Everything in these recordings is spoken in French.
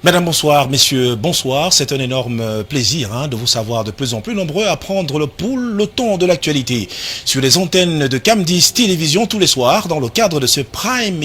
Mesdames, bonsoir. Messieurs, bonsoir. C'est un énorme plaisir de vous savoir de plus en plus nombreux à prendre le ton de l'actualité sur les antennes de Cam10 Télévision tous les soirs dans le cadre de ce Prime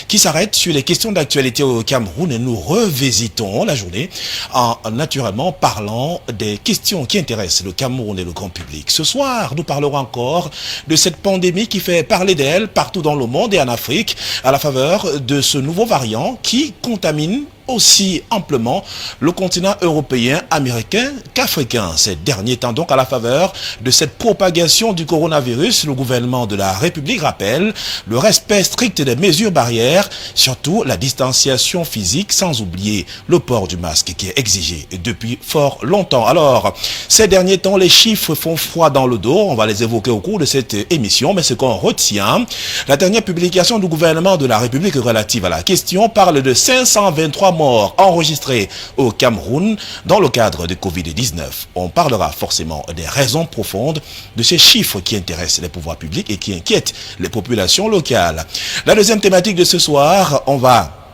qui s'arrête sur les questions d'actualité au Cameroun et nous revisitons la journée en naturellement parlant des questions qui intéressent le Cameroun et le grand public. Ce soir, nous parlerons encore de cette pandémie qui fait parler d'elle partout dans le monde et en Afrique à la faveur de ce nouveau variant qui contamine aussi amplement le continent européen, américain qu'africain. Ces derniers temps donc à la faveur de cette propagation du coronavirus, le gouvernement de la République rappelle le respect strict des mesures barrières, surtout la distanciation physique, sans oublier le port du masque qui est exigé depuis fort longtemps. Alors, ces derniers temps, les chiffres font froid dans le dos, on va les évoquer au cours de cette émission, mais ce qu'on retient, la dernière publication du gouvernement de la République relative à la question parle de 523 morts enregistrés au Cameroun dans le cadre de Covid-19. On parlera forcément des raisons profondes de ces chiffres qui intéressent les pouvoirs publics et qui inquiètent les populations locales. La deuxième thématique de ce soir, on va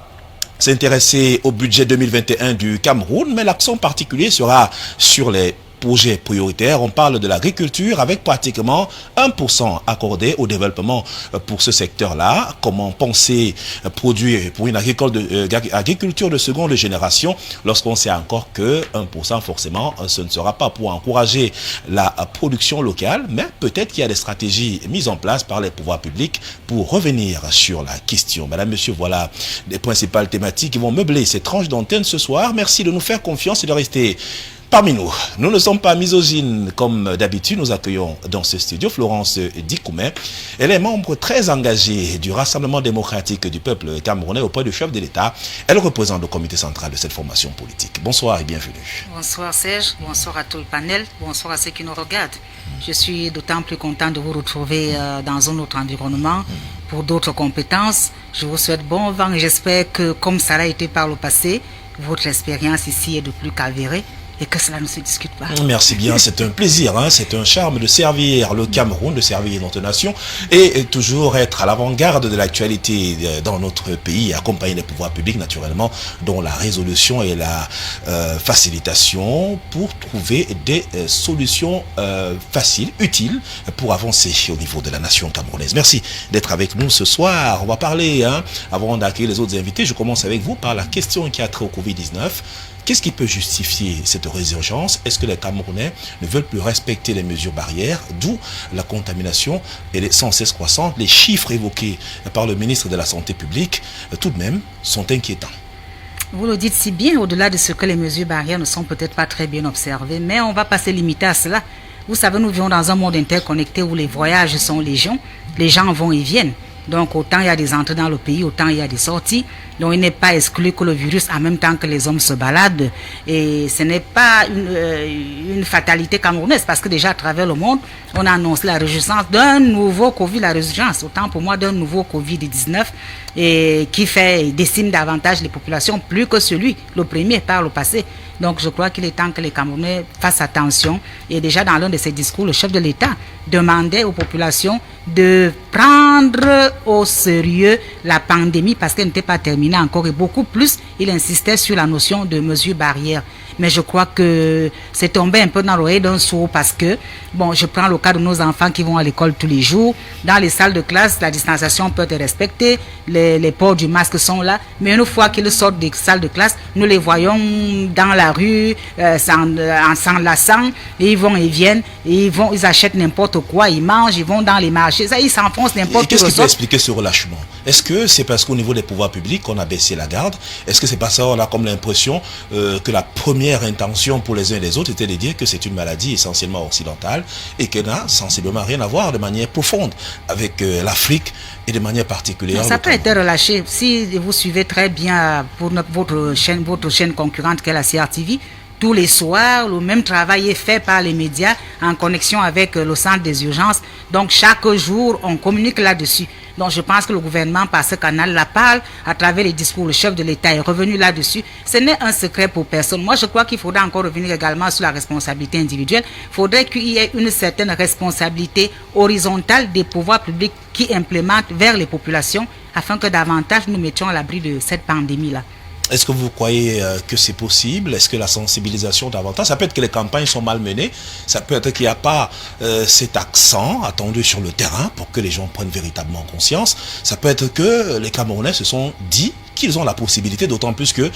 s'intéresser au budget 2021 du Cameroun, mais l'accent particulier sera sur les projets prioritaires. On parle de l'agriculture avec pratiquement 1% accordé au développement pour ce secteur-là. Comment penser produire pour une agriculture de seconde génération lorsqu'on sait encore que 1% forcément ce ne sera pas pour encourager la production locale, mais peut-être qu'il y a des stratégies mises en place par les pouvoirs publics pour revenir sur la question. Madame, Monsieur, voilà les principales thématiques qui vont meubler ces tranches d'antenne ce soir. Merci de nous faire confiance et de rester parmi nous. Nous ne sommes pas misogynes comme d'habitude. Nous accueillons dans ce studio Florence Dikoumé. Elle est membre très engagée du Rassemblement démocratique du peuple camerounais auprès du chef de l'État. Elle représente le comité central de cette formation politique. Bonsoir et bienvenue. Bonsoir Serge, bonsoir à tout le panel, bonsoir à ceux qui nous regardent. Je suis d'autant plus content de vous retrouver dans un autre environnement pour d'autres compétences. Je vous souhaite bon vent et j'espère que comme ça a été par le passé, votre expérience ici est de plus qu'avérée et que cela ne se discute pas. Merci bien, c'est un plaisir, c'est un charme de servir le Cameroun, de servir notre nation et toujours être à l'avant-garde de l'actualité dans notre pays, accompagner les pouvoirs publics naturellement, dont la résolution et la facilitation pour trouver des solutions faciles, utiles pour avancer au niveau de la nation camerounaise. Merci d'être avec nous ce soir. On va parler, avant d'accueillir les autres invités, je commence avec vous par la question qui a trait au Covid-19. Qu'est-ce qui peut justifier cette résurgence? Est-ce que les Camerounais ne veulent plus respecter les mesures barrières, d'où la contamination est sans cesse croissante? Les chiffres évoqués par le ministre de la Santé publique, tout de même, sont inquiétants. Vous le dites si bien, au-delà de ce que les mesures barrières ne sont peut-être pas très bien observées, mais on ne va pas se limiter à cela. Vous savez, nous vivons dans un monde interconnecté où les voyages sont légion, les gens vont et viennent. Donc autant il y a des entrées dans le pays, autant il y a des sorties. Donc il n'est pas exclu que le virus, en même temps que les hommes se baladent. Et ce n'est pas une fatalité camerounaise, parce que déjà à travers le monde, on a annoncé la résurgence d'un nouveau Covid, la résurgence, autant pour moi d'un nouveau Covid-19, et qui décime davantage les populations, plus que celui, le premier par le passé. Donc je crois qu'il est temps que les Camerounais fassent attention. Et déjà dans l'un de ses discours, le chef de l'État demandait aux populations de prendre au sérieux la pandémie parce qu'elle n'était pas terminée encore. Et beaucoup plus, il insistait sur la notion de mesures barrières. Mais je crois que c'est tombé un peu dans l'oreille d'un sourd parce que, bon, je prends le cas de nos enfants qui vont à l'école tous les jours. Dans les salles de classe, la distanciation peut être respectée, les ports du masque sont là. Mais une fois qu'ils sortent des salles de classe, nous les voyons dans la rue, en s'enlaçant, et ils vont et viennent, et ils achètent n'importe quoi, ils mangent, ils vont dans les marchés, ça, ils s'enfoncent n'importe où. Qu'est-ce qui peut expliquer ce relâchement? Est-ce que c'est parce qu'au niveau des pouvoirs publics, on a baissé la garde? Est-ce que c'est parce qu'on a comme l'impression que la première intention pour les uns et les autres était de dire que c'est une maladie essentiellement occidentale et qu'elle n'a sensiblement rien à voir de manière profonde avec l'Afrique et de manière particulière? Ça peut être relâché. Si vous suivez très bien pour votre chaîne concurrente qu'est la CRTV, tous les soirs, le même travail est fait par les médias en connexion avec le centre des urgences. Donc chaque jour, on communique là-dessus. Donc je pense que le gouvernement, par ce canal, la parle à travers les discours. Le chef de l'État est revenu là-dessus. Ce n'est un secret pour personne. Moi, je crois qu'il faudra encore revenir également sur la responsabilité individuelle. Il faudrait qu'il y ait une certaine responsabilité horizontale des pouvoirs publics qui implémentent vers les populations afin que davantage nous mettions à l'abri de cette pandémie-là. Est-ce que vous croyez que c'est possible? Est-ce que la sensibilisation davantage? Ça peut être que les campagnes sont mal menées. Ça peut être qu'il n'y a pas cet accent attendu sur le terrain pour que les gens prennent véritablement conscience. Ça peut être que les Camerounais se sont dit qu'ils ont la possibilité, d'autant plus que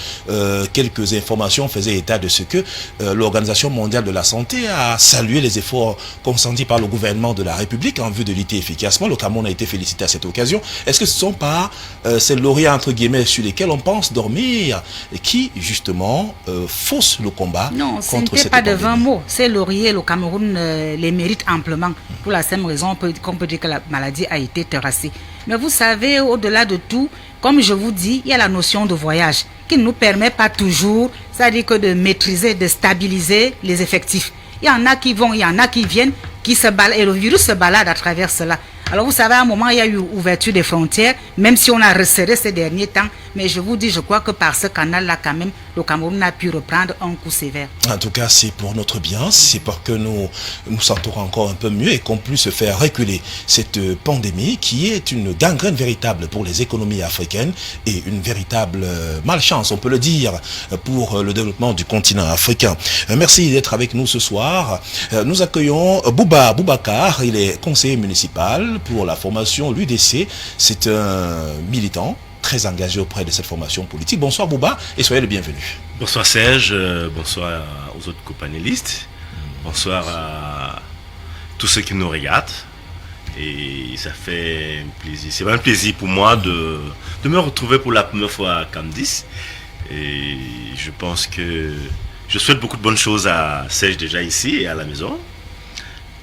quelques informations faisaient état de ce que l'Organisation mondiale de la santé a salué les efforts consentis par le gouvernement de la République en vue de lutter efficacement. Le Cameroun a été félicité à cette occasion. Est-ce que ce ne sont pas ces lauriers entre guillemets sur lesquels on pense dormir qui justement faussent le combat contre cette pandémie? Non, ce n'était pas de 20 mots. Ces lauriers, le Cameroun les mérite amplement. Pour la simple raison qu'on peut dire que la maladie a été terrassée. Mais vous savez, au-delà de tout, comme je vous dis, il y a la notion de voyage qui ne nous permet pas toujours, c'est-à-dire que de maîtriser, de stabiliser les effectifs. Il y en a qui vont, il y en a qui viennent, qui se baladent, et le virus se balade à travers cela. Alors vous savez, à un moment, il y a eu ouverture des frontières, même si on a resserré ces derniers temps. Mais je vous dis, je crois que par ce canal-là, quand même, le Cameroun a pu reprendre un coup sévère. En tout cas, c'est pour notre bien, c'est pour que nous nous sentons encore un peu mieux et qu'on puisse faire reculer cette pandémie qui est une gangrène véritable pour les économies africaines et une véritable malchance, on peut le dire, pour le développement du continent africain. Merci d'être avec nous ce soir. Nous accueillons Boubacar, il est conseiller municipal pour la formation l'UDC. C'est un militant très engagé auprès de cette formation politique. Bonsoir Bouba et soyez le bienvenu. Bonsoir Serge, bonsoir aux autres copanélistes, bonsoir à tous ceux qui nous regardent. Et ça fait un plaisir, c'est un plaisir pour moi de me retrouver pour la première fois à CAMDIS. Et je pense que je souhaite beaucoup de bonnes choses à Serge déjà ici et à la maison.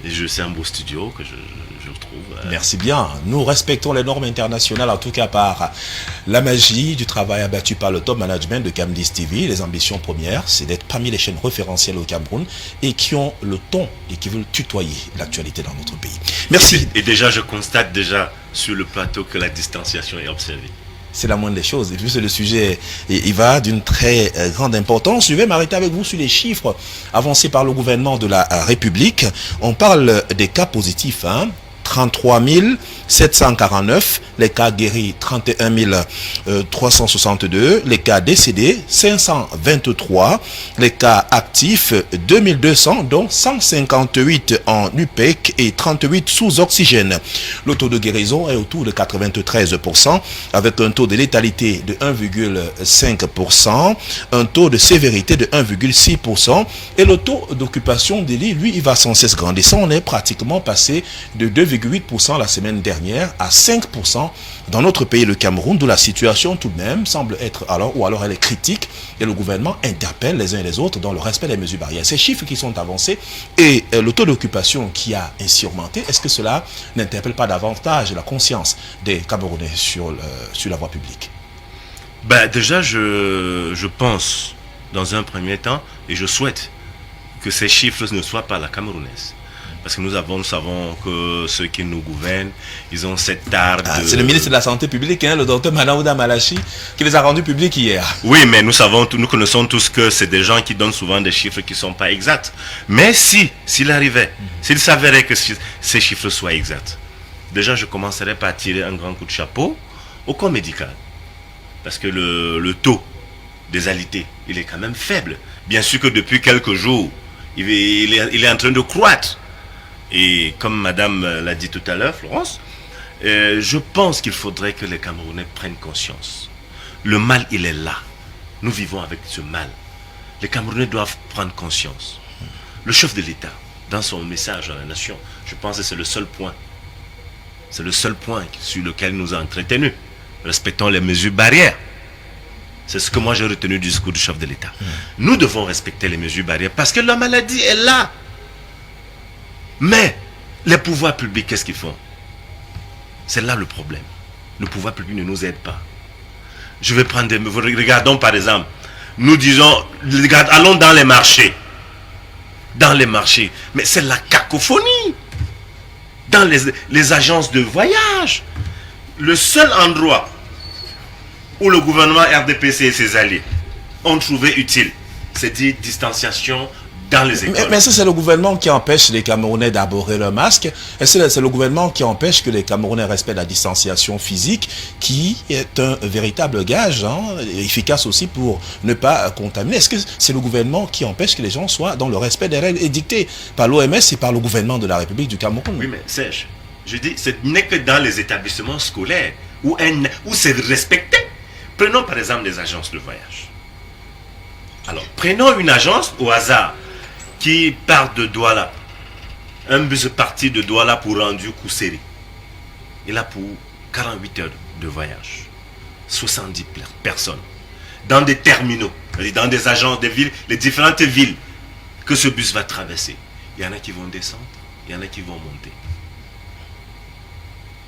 Et c'est un beau studio que je retrouve. Merci bien. Nous respectons les normes internationales, en tout cas par la magie du travail abattu par le top management de CAMDIS TV. Les ambitions premières, c'est d'être parmi les chaînes référentielles au Cameroun et qui ont le ton et qui veulent tutoyer l'actualité dans notre pays. Merci. Et déjà, je constate déjà sur le plateau que la distanciation est observée. C'est la moindre des choses. Et puis le sujet, il va d'une très grande importance. Je vais m'arrêter avec vous sur les chiffres avancés par le gouvernement de la République. On parle des cas positifs, 33 749, les cas guéris 31 362, les cas décédés 523, les cas actifs 2200, dont 158 en UPEC et 38 sous oxygène. Le taux de guérison est autour de 93%, avec un taux de létalité de 1,5%, un taux de sévérité de 1,6%, et le taux d'occupation des lits, lui, il va sans cesse grandissant. On est pratiquement passé de 2,8% la semaine dernière à 5% dans notre pays, le Cameroun, d'où la situation tout de même semble être alors elle est critique et le gouvernement interpelle les uns et les autres dans le respect des mesures barrières. Ces chiffres qui sont avancés et le taux d'occupation qui a ainsi augmenté, est-ce que cela n'interpelle pas davantage la conscience des Camerounais sur la voie publique? Déjà, je pense dans un premier temps et je souhaite que ces chiffres ne soient pas la camerounaise. Parce que nous savons que ceux qui nous gouvernent, ils ont cette art de... C'est le ministre de la Santé publique, le docteur Manaouda Malachi, qui les a rendus publics hier. Oui, mais nous connaissons tous que c'est des gens qui donnent souvent des chiffres qui ne sont pas exacts. Mais s'il arrivait, s'il s'avérait que ces chiffres soient exacts, déjà je commencerais par tirer un grand coup de chapeau au corps médical. Parce que le taux des alités, il est quand même faible. Bien sûr que depuis quelques jours, il est en train de croître. Et comme madame l'a dit tout à l'heure, Florence, je pense qu'il faudrait que les Camerounais prennent conscience. Le mal, il est là. Nous vivons avec ce mal. Les Camerounais doivent prendre conscience. Le chef de l'État, dans son message à la nation, je pense que c'est le seul point. C'est le seul point sur lequel nous a entretenus. Respectons les mesures barrières. C'est ce que moi j'ai retenu du discours du chef de l'État. Nous devons respecter les mesures barrières parce que la maladie est là. Mais les pouvoirs publics, qu'est-ce qu'ils font? C'est là le problème. Le pouvoir public ne nous aide pas. Je vais prendre regardons par exemple, nous disons, allons dans les marchés. Dans les marchés. Mais c'est la cacophonie. Dans les agences de voyage. Le seul endroit où le gouvernement RDPC et ses alliés ont trouvé utile, c'est dire distanciation, dans les écoles. Mais ça, c'est le gouvernement qui empêche les Camerounais d'arborer leur masque. Et c'est le gouvernement qui empêche que les Camerounais respectent la distanciation physique, qui est un véritable gage, efficace aussi pour ne pas contaminer. Est-ce que c'est le gouvernement qui empêche que les gens soient dans le respect des règles édictées par l'OMS et par le gouvernement de la République du Cameroun? Oui, mais Serge, je dis, ce n'est que dans les établissements scolaires où c'est respecté. Prenons par exemple les agences de voyage. Alors, prenons une agence au hasard qui part de Douala. Un bus parti de Douala pour rendu Kousseri. Il a pour 48 heures de voyage. 70 personnes. Dans des terminaux, dans des agences, des villes, les différentes villes que ce bus va traverser. Il y en a qui vont descendre, il y en a qui vont monter.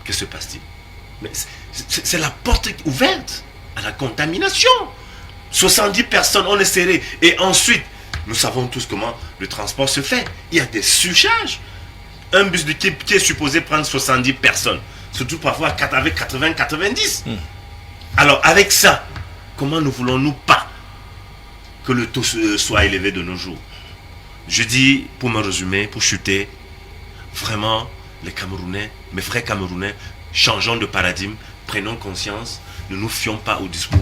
Que se passe-t-il? Mais c'est la porte ouverte à la contamination. 70 personnes, on est serré. Et ensuite, nous savons tous comment le transport se fait. Il y a des surcharges. Un bus de qui est supposé prendre 70 personnes, surtout parfois avec 80-90. Alors, avec ça, comment ne voulons-nous pas que le taux soit élevé de nos jours? Je dis, pour me résumer, pour chuter, vraiment, les Camerounais, mes frères Camerounais, changeons de paradigme, prenons conscience, ne nous fions pas au discours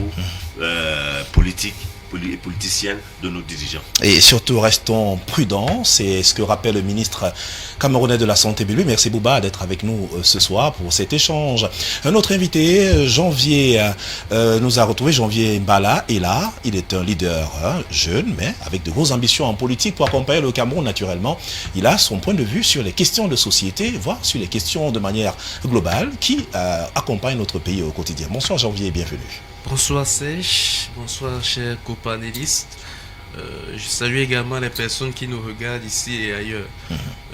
politique et politicienne de nos dirigeants. Et surtout, restons prudents. C'est ce que rappelle le ministre camerounais de la Santé publique. Merci Bouba d'être avec nous ce soir pour cet échange. Un autre invité, Janvier, nous a retrouvé. Janvier Mbala est là. Il est un leader jeune, mais avec de grosses ambitions en politique pour accompagner le Cameroun naturellement. Il a son point de vue sur les questions de société, voire sur les questions de manière globale qui accompagnent notre pays au quotidien. Bonsoir Janvier et bienvenue. Bonsoir Serge, bonsoir chers copanélistes. Je salue également les personnes qui nous regardent ici et ailleurs.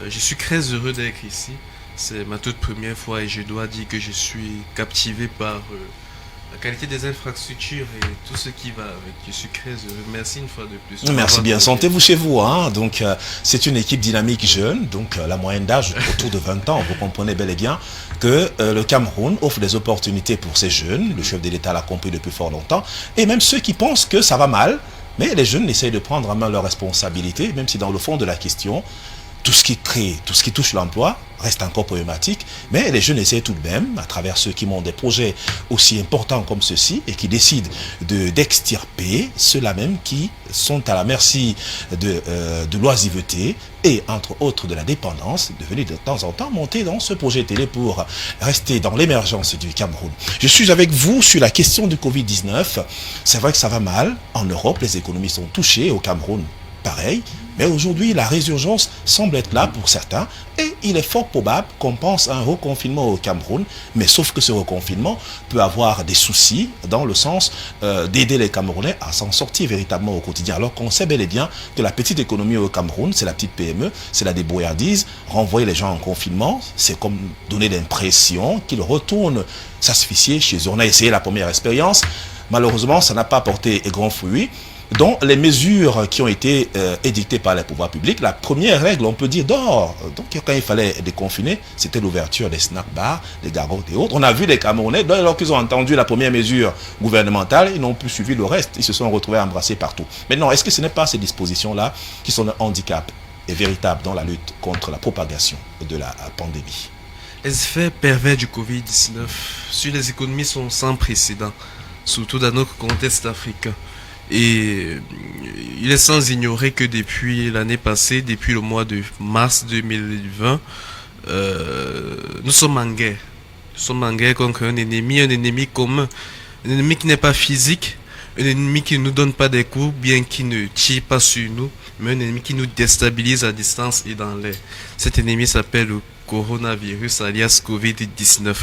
Je suis très heureux d'être ici. C'est ma toute première fois et je dois dire que je suis captivé par la qualité des infrastructures et tout ce qui va avec. Je suis très heureux. Merci une fois de plus. Merci bien. Sentez-vous chez vous. Donc, c'est une équipe dynamique jeune. Donc, la moyenne d'âge autour de 20 ans. Vous comprenez bel et bien que le Cameroun offre des opportunités pour ces jeunes. Le chef de l'État l'a compris depuis fort longtemps. Et même ceux qui pensent que ça va mal, mais les jeunes essayent de prendre en main leurs responsabilités, même si dans le fond de la question, tout ce qui touche l'emploi reste encore problématique, mais les jeunes essaient tout de même, à travers ceux qui montent des projets aussi importants comme ceux-ci et qui décident d'extirper ceux-là même qui sont à la merci de l'oisiveté et entre autres de la dépendance, de venir de temps en temps monter dans ce projet télé pour rester dans l'émergence du Cameroun. Je suis avec vous sur la question du Covid-19. C'est vrai que ça va mal en Europe, les économies sont touchées, au Cameroun pareil. Mais aujourd'hui, la résurgence semble être là pour certains et il est fort probable qu'on pense à un reconfinement au Cameroun, mais sauf que ce reconfinement peut avoir des soucis dans le sens d'aider les Camerounais à s'en sortir véritablement au quotidien. Alors qu'on sait bel et bien que la petite économie au Cameroun, c'est la petite PME, c'est la débrouillardise. Renvoyer les gens en confinement, c'est comme donner l'impression qu'ils retournent s'asphyxier chez eux. On a essayé la première expérience, malheureusement ça n'a pas porté grand fruit. Donc, les mesures qui ont été édictées par les pouvoirs publics, la première règle, on peut dire d'or. Donc, quand il fallait déconfiner, c'était l'ouverture des snack bars, des gargotes et autres. On a vu les Camerounais, alors qu'ils ont entendu la première mesure gouvernementale, ils n'ont plus suivi le reste. Ils se sont retrouvés embrassés partout. Maintenant, est-ce que ce n'est pas ces dispositions-là qui sont un handicap et véritable dans la lutte contre la propagation de la pandémie? Les effets pervers du Covid-19 sur les économies sont sans précédent, surtout dans notre contexte africain. Et il est sans ignorer que depuis l'année passée, depuis le mois de mars 2020, nous sommes en guerre. Nous sommes en guerre contre un ennemi commun. Un ennemi qui n'est pas physique, un ennemi qui ne nous donne pas des coups, bien qui ne tire pas sur nous, mais un ennemi qui nous déstabilise à distance et dans l'air. Cet ennemi s'appelle le coronavirus, alias Covid-19.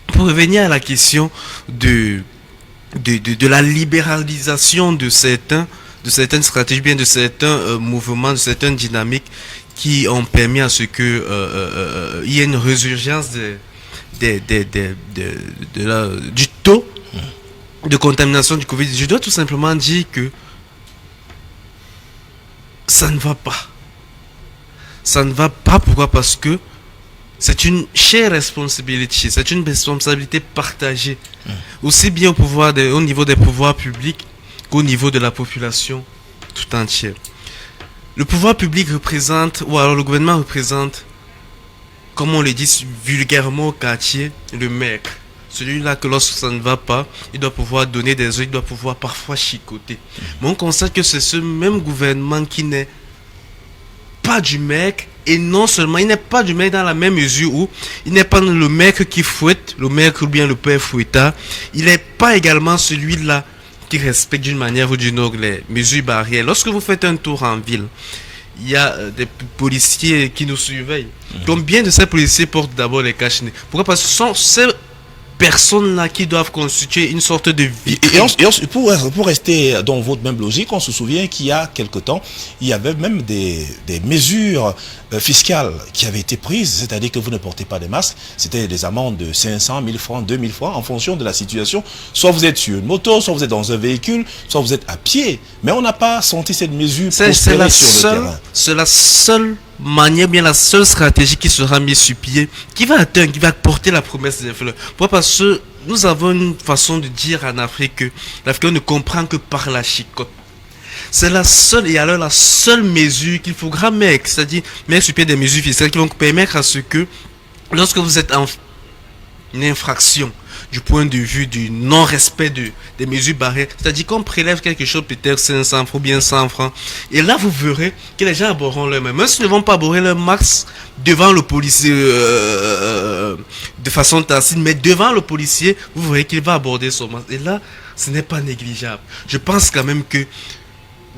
Pour revenir à la question de la libéralisation de certaines stratégies, bien de certains mouvements, de certaines dynamiques qui ont permis à ce que il y ait une résurgence du taux de contamination du Covid. Je dois tout simplement dire que ça ne va pas. Ça ne va pas. Pourquoi? Parce que c'est une chère responsabilité, c'est une responsabilité partagée, aussi bien au niveau des pouvoirs publics qu'au niveau de la population tout entière. le pouvoir public représente, ou alors le gouvernement représente, comme on le dit vulgairement au quartier, le maître. Celui-là que lorsque ça ne va pas, il doit pouvoir donner des ordres, il doit pouvoir parfois chicoter. Mais on constate que c'est ce même gouvernement qui n'est pas du maître, et non seulement il n'est pas du maître dans la même mesure où il n'est pas le maître qui fouette, le maître ou bien le père fouettard, il n'est pas également celui-là qui respecte d'une manière ou d'une autre les mesures barrières. Lorsque vous faites un tour en ville, il y a des policiers qui nous surveillent. Combien de ces policiers portent d'abord les cache-nez? Pourquoi? Parce que ce sont ces personnes-là qui doivent constituer une sorte de vitrine. Pour rester dans votre même logique, on se souvient qu'il y a quelque temps, il y avait même des mesures fiscales qui avaient été prises, c'est-à-dire que vous ne portez pas de masque, c'était des amendes de 500, 1000 francs, 2000 francs en fonction de la situation. Soit vous êtes sur une moto, soit vous êtes dans un véhicule, soit vous êtes à pied. Mais on n'a pas senti cette mesure prospérer sur le terrain. C'est la seule manière, bien la seule stratégie qui sera mise sur pied, qui va atteindre, qui va porter la promesse des fleurs. Pourquoi? Parce que nous avons une façon de dire en Afrique que l'Africain ne comprend que par la chicotte. C'est la seule, et alors la seule mesure qu'il faudra mettre, c'est-à-dire mettre sur pied des mesures fiscales qui vont permettre à ce que, lorsque vous êtes en une infraction du point de vue du non-respect des mesures barrières, c'est-à-dire qu'on prélève quelque chose, peut-être 500 francs ou bien 100 francs, et là vous verrez que les gens aborderont leur main. Même s'ils ne vont pas aborder leur max devant le policier de façon tacite, mais devant le policier, vous verrez qu'il va aborder son max. Et là, ce n'est pas négligeable. Je pense quand même que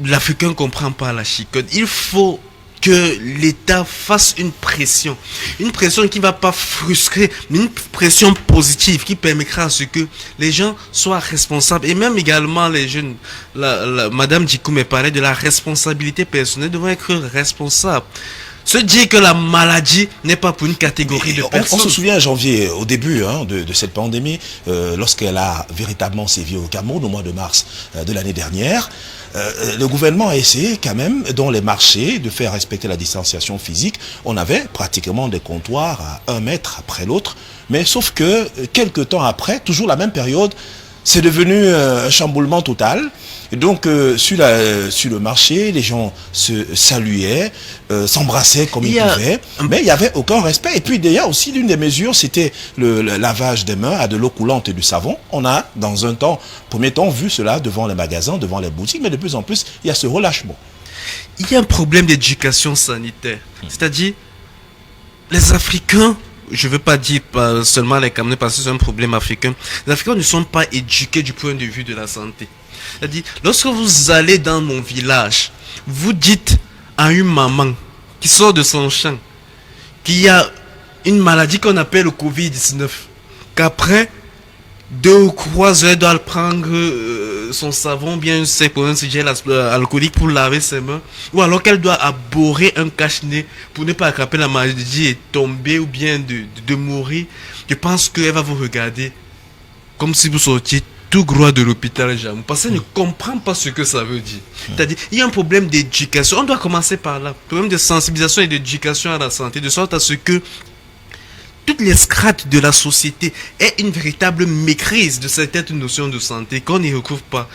l'Africain ne comprend pas la chicotte. Il faut que l'État fasse une pression qui ne va pas frustrer, mais une pression positive qui permettra à ce que les gens soient responsables, et même également les jeunes. Madame Dikoumé parlait de la responsabilité personnelle, devant être responsable. Se dire que la maladie n'est pas pour une catégorie de personnes. On se souvient en janvier, au début de cette pandémie, lorsqu'elle a véritablement sévi au Cameroun, au mois de mars de l'année dernière, le gouvernement a essayé quand même, dans les marchés, de faire respecter la distanciation physique. On avait pratiquement des comptoirs à 1 mètre après l'autre, mais sauf que quelques temps après, toujours la même période, c'est devenu un chamboulement total. Et donc, sur le marché, les gens se saluaient, s'embrassaient comme ils pouvaient, mais il n'y avait aucun respect. Et puis, d'ailleurs, aussi, l'une des mesures, c'était le lavage des mains à de l'eau coulante et du savon. On a, dans un premier temps, vu cela devant les magasins, devant les boutiques, mais de plus en plus, il y a ce relâchement. Il y a un problème d'éducation sanitaire. C'est-à-dire, les Africains, je ne veux pas dire pas seulement les Camerounais parce que c'est un problème africain, les Africains ne sont pas éduqués du point de vue de la santé. C'est-à-dire, lorsque vous allez dans mon village, vous dites à une maman qui sort de son champ qu'il y a une maladie qu'on appelle le Covid-19, qu'après 2 ou 3 heures, elle doit prendre son savon, bien un gel alcoolique pour laver ses mains, ou alors qu'elle doit aborder un cache-nez pour ne pas attraper la maladie et tomber ou bien de mourir. Je pense qu'elle va vous regarder comme si vous sortiez tout droit de l'hôpital, parce qu'elle ne comprend pas ce que ça veut dire. C'est-à-dire, il y a un problème d'éducation. On doit commencer par là. Problème de sensibilisation et d'éducation à la santé, de sorte à ce que toutes les strates de la société aient une véritable maîtrise de cette notion de santé qu'on n'y retrouve pas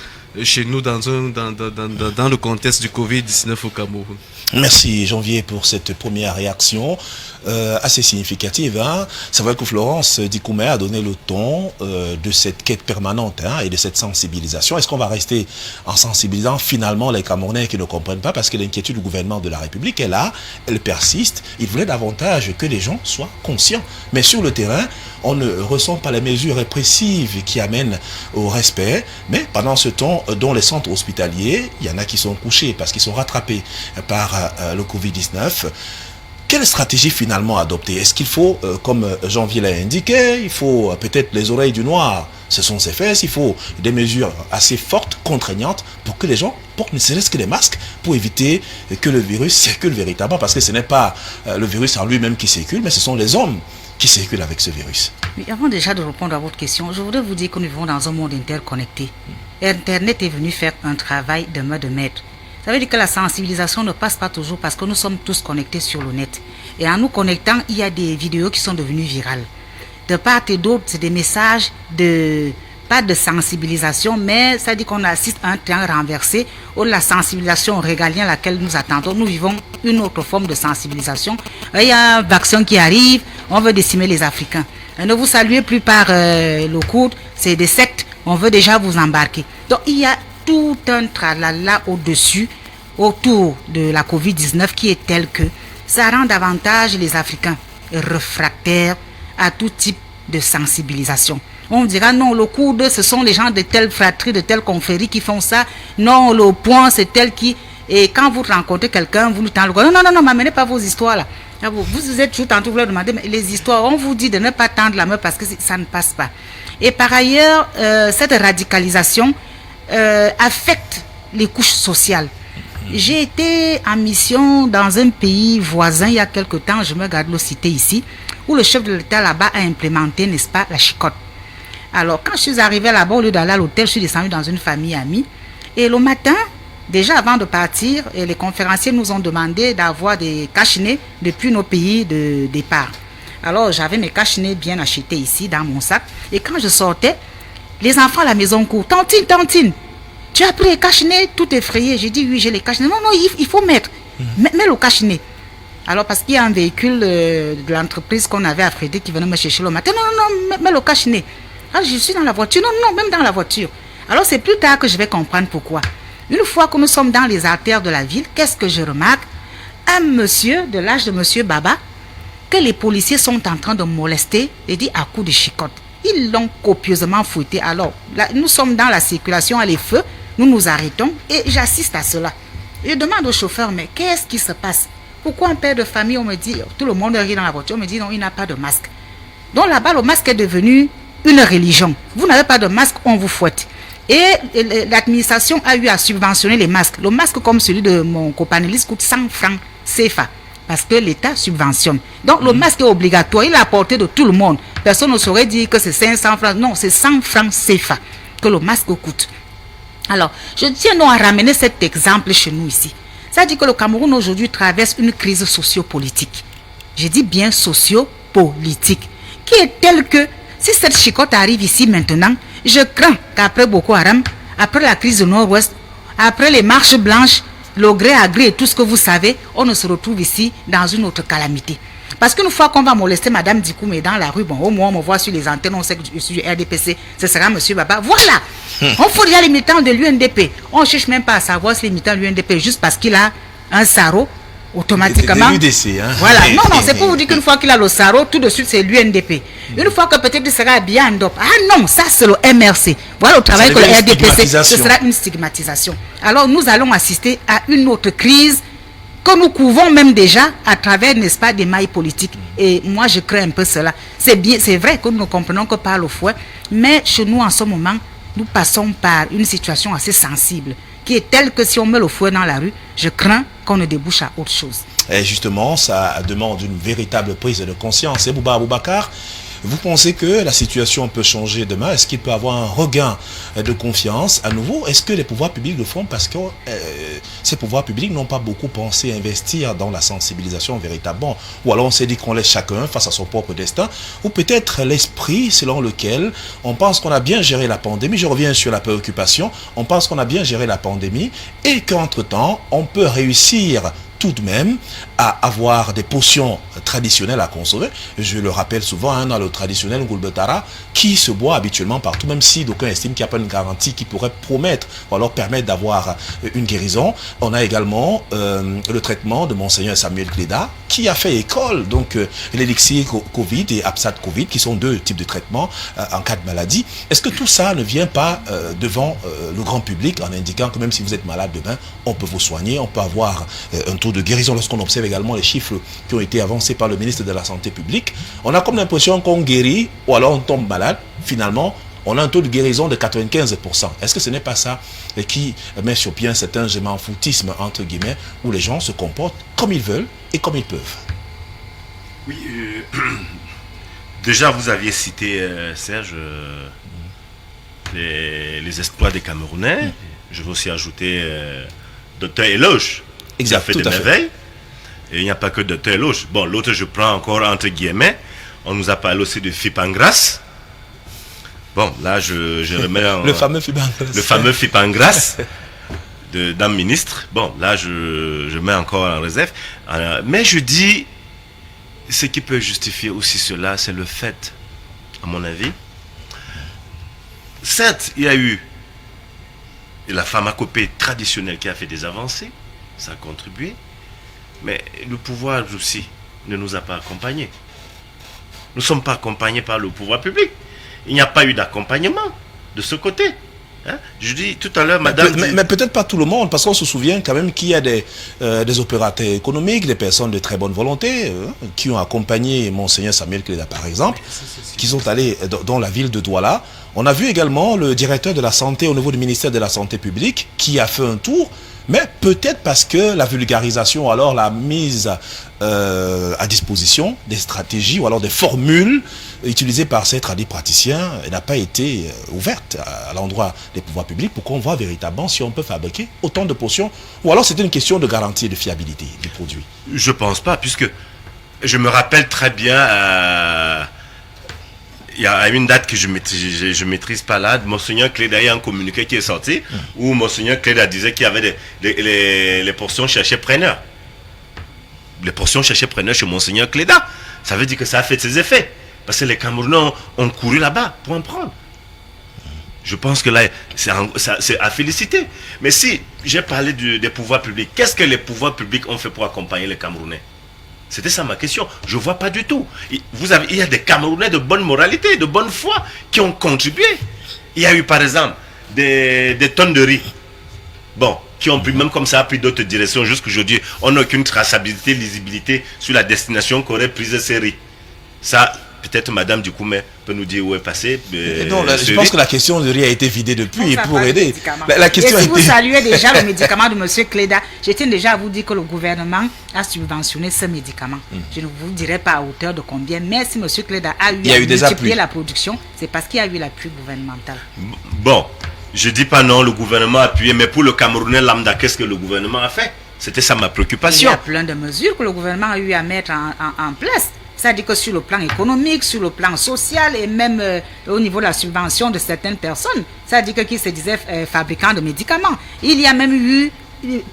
chez nous dans le contexte du Covid-19 au Cameroun. Merci Janvier pour cette première réaction assez significative. C'est vrai que Florence Dikoumé a donné le ton de cette quête permanente et de cette sensibilisation. Est-ce qu'on va rester en sensibilisant finalement les Camerounais qui ne comprennent pas, parce que l'inquiétude du gouvernement de la République est là, elle persiste. Il voulait davantage que les gens soient conscients. Mais sur le terrain, on ne ressent pas les mesures répressives qui amènent au respect. Mais pendant ce temps, dans les centres hospitaliers, il y en a qui sont couchés parce qu'ils sont rattrapés par le Covid-19. Quelle stratégie finalement adopter? Est-ce qu'il faut, comme Janvier l'a indiqué, il faut peut-être les oreilles du noir, ce sont ses fesses, il faut des mesures assez fortes, contraignantes, pour que les gens portent ne serait-ce que des masques, pour éviter que le virus circule véritablement, parce que ce n'est pas le virus en lui-même qui circule, mais ce sont les hommes qui circulent avec ce virus. Oui, avant déjà de répondre à votre question, je voudrais vous dire que nous vivons dans un monde interconnecté. Internet est venu faire un travail de main de maître. Ça veut dire que la sensibilisation ne passe pas toujours parce que nous sommes tous connectés sur le net. Et en nous connectant, il y a des vidéos qui sont devenues virales. De part et d'autre, c'est des messages de pas de sensibilisation, mais ça dit qu'on assiste à un triangle renversé où la sensibilisation régalienne à laquelle nous attendons, nous vivons une autre forme de sensibilisation. Il y a un vaccin qui arrive, on veut décimer les Africains. Et ne vous saluez plus par le coude, c'est des sectes, on veut déjà vous embarquer. Donc il y a tout un tralala au-dessus, autour de la Covid-19 qui est tel que ça rend davantage les Africains réfractaires à tout type de sensibilisation. On dira non, le coude, ce sont les gens de telle fratrie, de telle confrérie qui font ça. Non, le poing, c'est tel qui... Et quand vous rencontrez quelqu'un, vous lui tendez le bras. Non, non, m'amenez pas vos histoires là. Vous êtes toujours tantôt, vous leur demandez, mais les histoires, on vous dit de ne pas tendre la main parce que ça ne passe pas. Et par ailleurs, cette radicalisation affecte les couches sociales. J'ai été en mission dans un pays voisin il y a quelque temps, je me garde le citer ici, où le chef de l'État là-bas a implémenté, n'est-ce pas, la chicotte. Alors, quand je suis arrivée là-bas, au lieu d'aller à l'hôtel, je suis descendue dans une famille amie. Et le matin, déjà avant de partir, les conférenciers nous ont demandé d'avoir des cache-nez depuis nos pays de départ. Alors, j'avais mes cache-nez bien achetés ici, dans mon sac. Et quand je sortais, les enfants à la maison courent. Tantine, tantine, tu as pris les cache-nez tout effrayé. J'ai dit, oui, j'ai les cache-nez. Non, non, il faut mettre. Mets le cache-nez. Alors, parce qu'il y a un véhicule de l'entreprise qu'on avait affrété qui venait me chercher le matin. Non, non, non, mets le cache-nez. Alors, je suis dans la voiture. Non, non, même dans la voiture. Alors, c'est plus tard que je vais comprendre pourquoi. Une fois que nous sommes dans les artères de la ville, qu'est-ce que je remarque? Un monsieur de l'âge de monsieur Baba, que les policiers sont en train de molester, et dit à coups de chicotte. Ils l'ont copieusement fouetté. Alors, là, nous sommes dans la circulation à les feux, nous nous arrêtons et j'assiste à cela. Je demande au chauffeur, mais qu'est-ce qui se passe? Pourquoi un père de famille, on me dit, tout le monde rit dans la voiture, on me dit non, il n'a pas de masque. Donc là-bas, le masque est devenu une religion. Vous n'avez pas de masque, on vous fouette. Et l'administration a eu à subventionner les masques. Le masque comme celui de mon copanéliste coûte 100 francs CFA. Parce que l'État subventionne. Donc le masque est obligatoire, il est à portée de tout le monde. Personne ne saurait dire que c'est 500 francs. Non, c'est 100 francs CFA que le masque coûte. Alors, je tiens donc à ramener cet exemple chez nous ici. Ça dit que le Cameroun aujourd'hui traverse une crise socio-politique. Je dis bien socio-politique. Qui est telle que, si cette chicotte arrive ici maintenant, je crains qu'après Boko Haram, après la crise du Nord-Ouest, après les marches blanches, le gré à gré et tout ce que vous savez, on ne se retrouve ici dans une autre calamité. Parce qu'une fois qu'on va molester Madame Dikoumé dans la rue, bon, au moins on me voit sur les antennes, on sait que je suis du RDPC, ce sera Monsieur Baba. Voilà. On faut déjà les militants de l'UNDP. On ne cherche même pas à savoir si les militants de l'UNDP, juste parce qu'il a un sarreau, automatiquement. l'UDC, hein. Voilà. Non, non, c'est pour vous dire qu'une fois qu'il a le sarreau, tout de suite c'est l'UNDP. Une fois que peut-être il sera habillé en dope. Ah non, ça c'est le MRC. Voilà le travail que le RDPC, ce sera une stigmatisation. Alors nous allons assister à une autre crise que nous couvrons même déjà à travers, n'est-ce pas, des mailles politiques. Et moi, je crains un peu cela. C'est bien, c'est vrai que nous ne comprenons que par le fouet, mais chez nous, en ce moment, nous passons par une situation assez sensible, qui est telle que si on met le fouet dans la rue, je crains qu'on ne débouche à autre chose. Et justement, ça demande une véritable prise de conscience. Et Bouba Aboubakar, vous pensez que la situation peut changer demain? Est-ce qu'il peut y avoir un regain de confiance à nouveau? Est-ce que les pouvoirs publics le font parce que ces pouvoirs publics n'ont pas beaucoup pensé à investir dans la sensibilisation véritablement? Ou alors on s'est dit qu'on laisse chacun face à son propre destin? Ou peut-être l'esprit selon lequel on pense qu'on a bien géré la pandémie? Je reviens sur la préoccupation. On pense qu'on a bien géré la pandémie et qu'entre-temps, on peut réussir tout de même à avoir des potions traditionnelles à consommer. Je le rappelle souvent, hein, dans le traditionnel Ngulbetara, qui se boit habituellement partout, même si d'aucuns estiment qu'il n'y a pas une garantie qui pourrait promettre ou alors permettre d'avoir une guérison. On a également le traitement de Monseigneur Samuel Cléda, qui a fait école, donc l'élixir Covid et Absat Covid, qui sont deux types de traitements en cas de maladie. Est-ce que tout ça ne vient pas devant le grand public en indiquant que même si vous êtes malade demain, on peut vous soigner, on peut avoir un taux de guérison? Lorsqu'on observe également les chiffres qui ont été avancés par le ministre de la Santé publique, on a comme l'impression qu'on guérit ou alors on tombe malade. Finalement, on a un taux de guérison de 95%. Est-ce que ce n'est pas ça qui met sur pied un certain foutisme entre guillemets, où les gens se comportent comme ils veulent et comme ils peuvent? Oui, déjà vous aviez cité, Serge, les exploits des Camerounais. Je veux aussi ajouter Dr Eloge, qui a fait de merveilles. Et il n'y a pas que Dr Eloge. Bon, l'autre je prends encore entre guillemets. On nous a parlé aussi de Fipangras. Bon, là, je remets Le fameux Fibangras. le fameux Fibangras d'un ministre. Bon, là, je mets encore en réserve. Mais je dis, ce qui peut justifier aussi cela, c'est le fait, à mon avis. Certes, il y a eu la pharmacopée traditionnelle qui a fait des avancées, ça a contribué, mais le pouvoir aussi ne nous a pas accompagnés. Nous ne sommes pas accompagnés par le pouvoir public. Il n'y a pas eu d'accompagnement de ce côté. Hein? Je dis tout à l'heure, madame... Mais peut-être pas tout le monde, parce qu'on se souvient quand même qu'il y a des opérateurs économiques, des personnes de très bonne volonté, qui ont accompagné Monseigneur Samuel Kleda, par exemple, qui sont allés dans la ville de Douala. On a vu également le directeur de la santé au niveau du ministère de la Santé publique, qui a fait un tour, mais peut-être parce que la vulgarisation, alors la mise à disposition des stratégies ou alors des formules utilisées par ces praticiens n'a pas été ouverte à l'endroit des pouvoirs publics pour qu'on voit véritablement si on peut fabriquer autant de potions, ou alors c'est une question de garantie et de fiabilité du produit. Je pense pas, puisque je me rappelle très bien, il y a une date que je maîtrise pas là, Monseigneur Kleda, il y a un communiqué qui est sorti, où Monseigneur Kleda disait qu'il y avait les portions cherchées preneurs. Les portions cherchées preneurs chez Monseigneur Kleda. Ça veut dire que ça a fait ses effets. Parce que les Camerounais ont couru là-bas pour en prendre. Je pense que là, c'est à féliciter. Mais si j'ai parlé des pouvoirs publics, qu'est-ce que les pouvoirs publics ont fait pour accompagner les Camerounais? C'était ça ma question. Je ne vois pas du tout. Il y a des Camerounais de bonne moralité, de bonne foi, qui ont contribué. Il y a eu par exemple des tonnes de riz. Bon, qui ont pris, même comme ça, pris d'autres directions. Jusqu'aujourd'hui, on n'a aucune traçabilité, lisibilité sur la destination qu'aurait prise ces riz. Ça, peut-être Madame Dikoumé peut nous dire où est passé. Non, je pense que la question de riz a été vidée depuis pour aider. La question et si vous saluez déjà le médicament de M. Kleda, je tiens déjà à vous dire que le gouvernement a subventionné ce médicament. Je ne vous dirai pas à hauteur de combien, mais si M. Kleda a eu à multiplier la production, c'est parce qu'il y a eu l'appui gouvernemental. Bon, je ne dis pas non, le gouvernement a appuyé, mais pour le Camerounais lambda, qu'est-ce que le gouvernement a fait? C'était ça ma préoccupation. Il y a plein de mesures que le gouvernement a eu à mettre en place. C'est-à-dire que sur le plan économique, sur le plan social et même au niveau de la subvention de certaines personnes, c'est-à-dire que qui se disaient fabricants de médicaments. Il y a même eu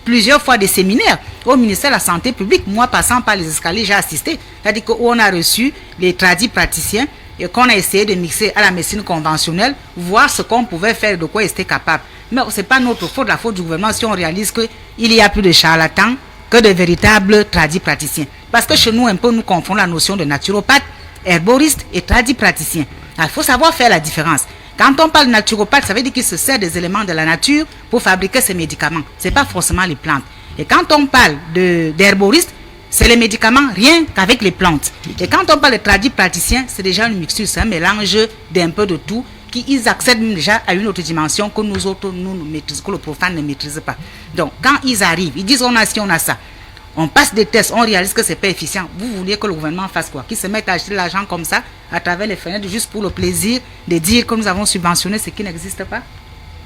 plusieurs fois des séminaires au ministère de la Santé publique. Moi, passant par les escaliers, j'ai assisté. C'est-à-dire qu'on a reçu les tradis praticiens et qu'on a essayé de mixer à la médecine conventionnelle, voir ce qu'on pouvait faire, de quoi ils étaient capables. Mais ce n'est pas notre faute, la faute du gouvernement, si on réalise qu'il y a plus de charlatans que de véritables tradis praticiens. Parce que chez nous, un peu, nous confondons la notion de naturopathe, herboriste et tradis praticien. Il faut savoir faire la différence. Quand on parle de naturopathe, ça veut dire qu'il se sert des éléments de la nature pour fabriquer ces médicaments. Ce n'est pas forcément les plantes. Et quand on parle d'herboriste, c'est les médicaments rien qu'avec les plantes. Et quand on parle de tradis praticien, c'est déjà une mixture, c'est un mélange d'un peu de tout, qu'ils accèdent déjà à une autre dimension que nous autres, nous maîtrisons, que le profane ne maîtrise pas. Donc, quand ils arrivent, ils disent on a ci, on a ça. On passe des tests, on réalise que ce n'est pas efficient. Vous vouliez que le gouvernement fasse quoi? Qu'ils se mettent à acheter de l'argent comme ça, à travers les fenêtres, juste pour le plaisir de dire que nous avons subventionné ce qui n'existe pas?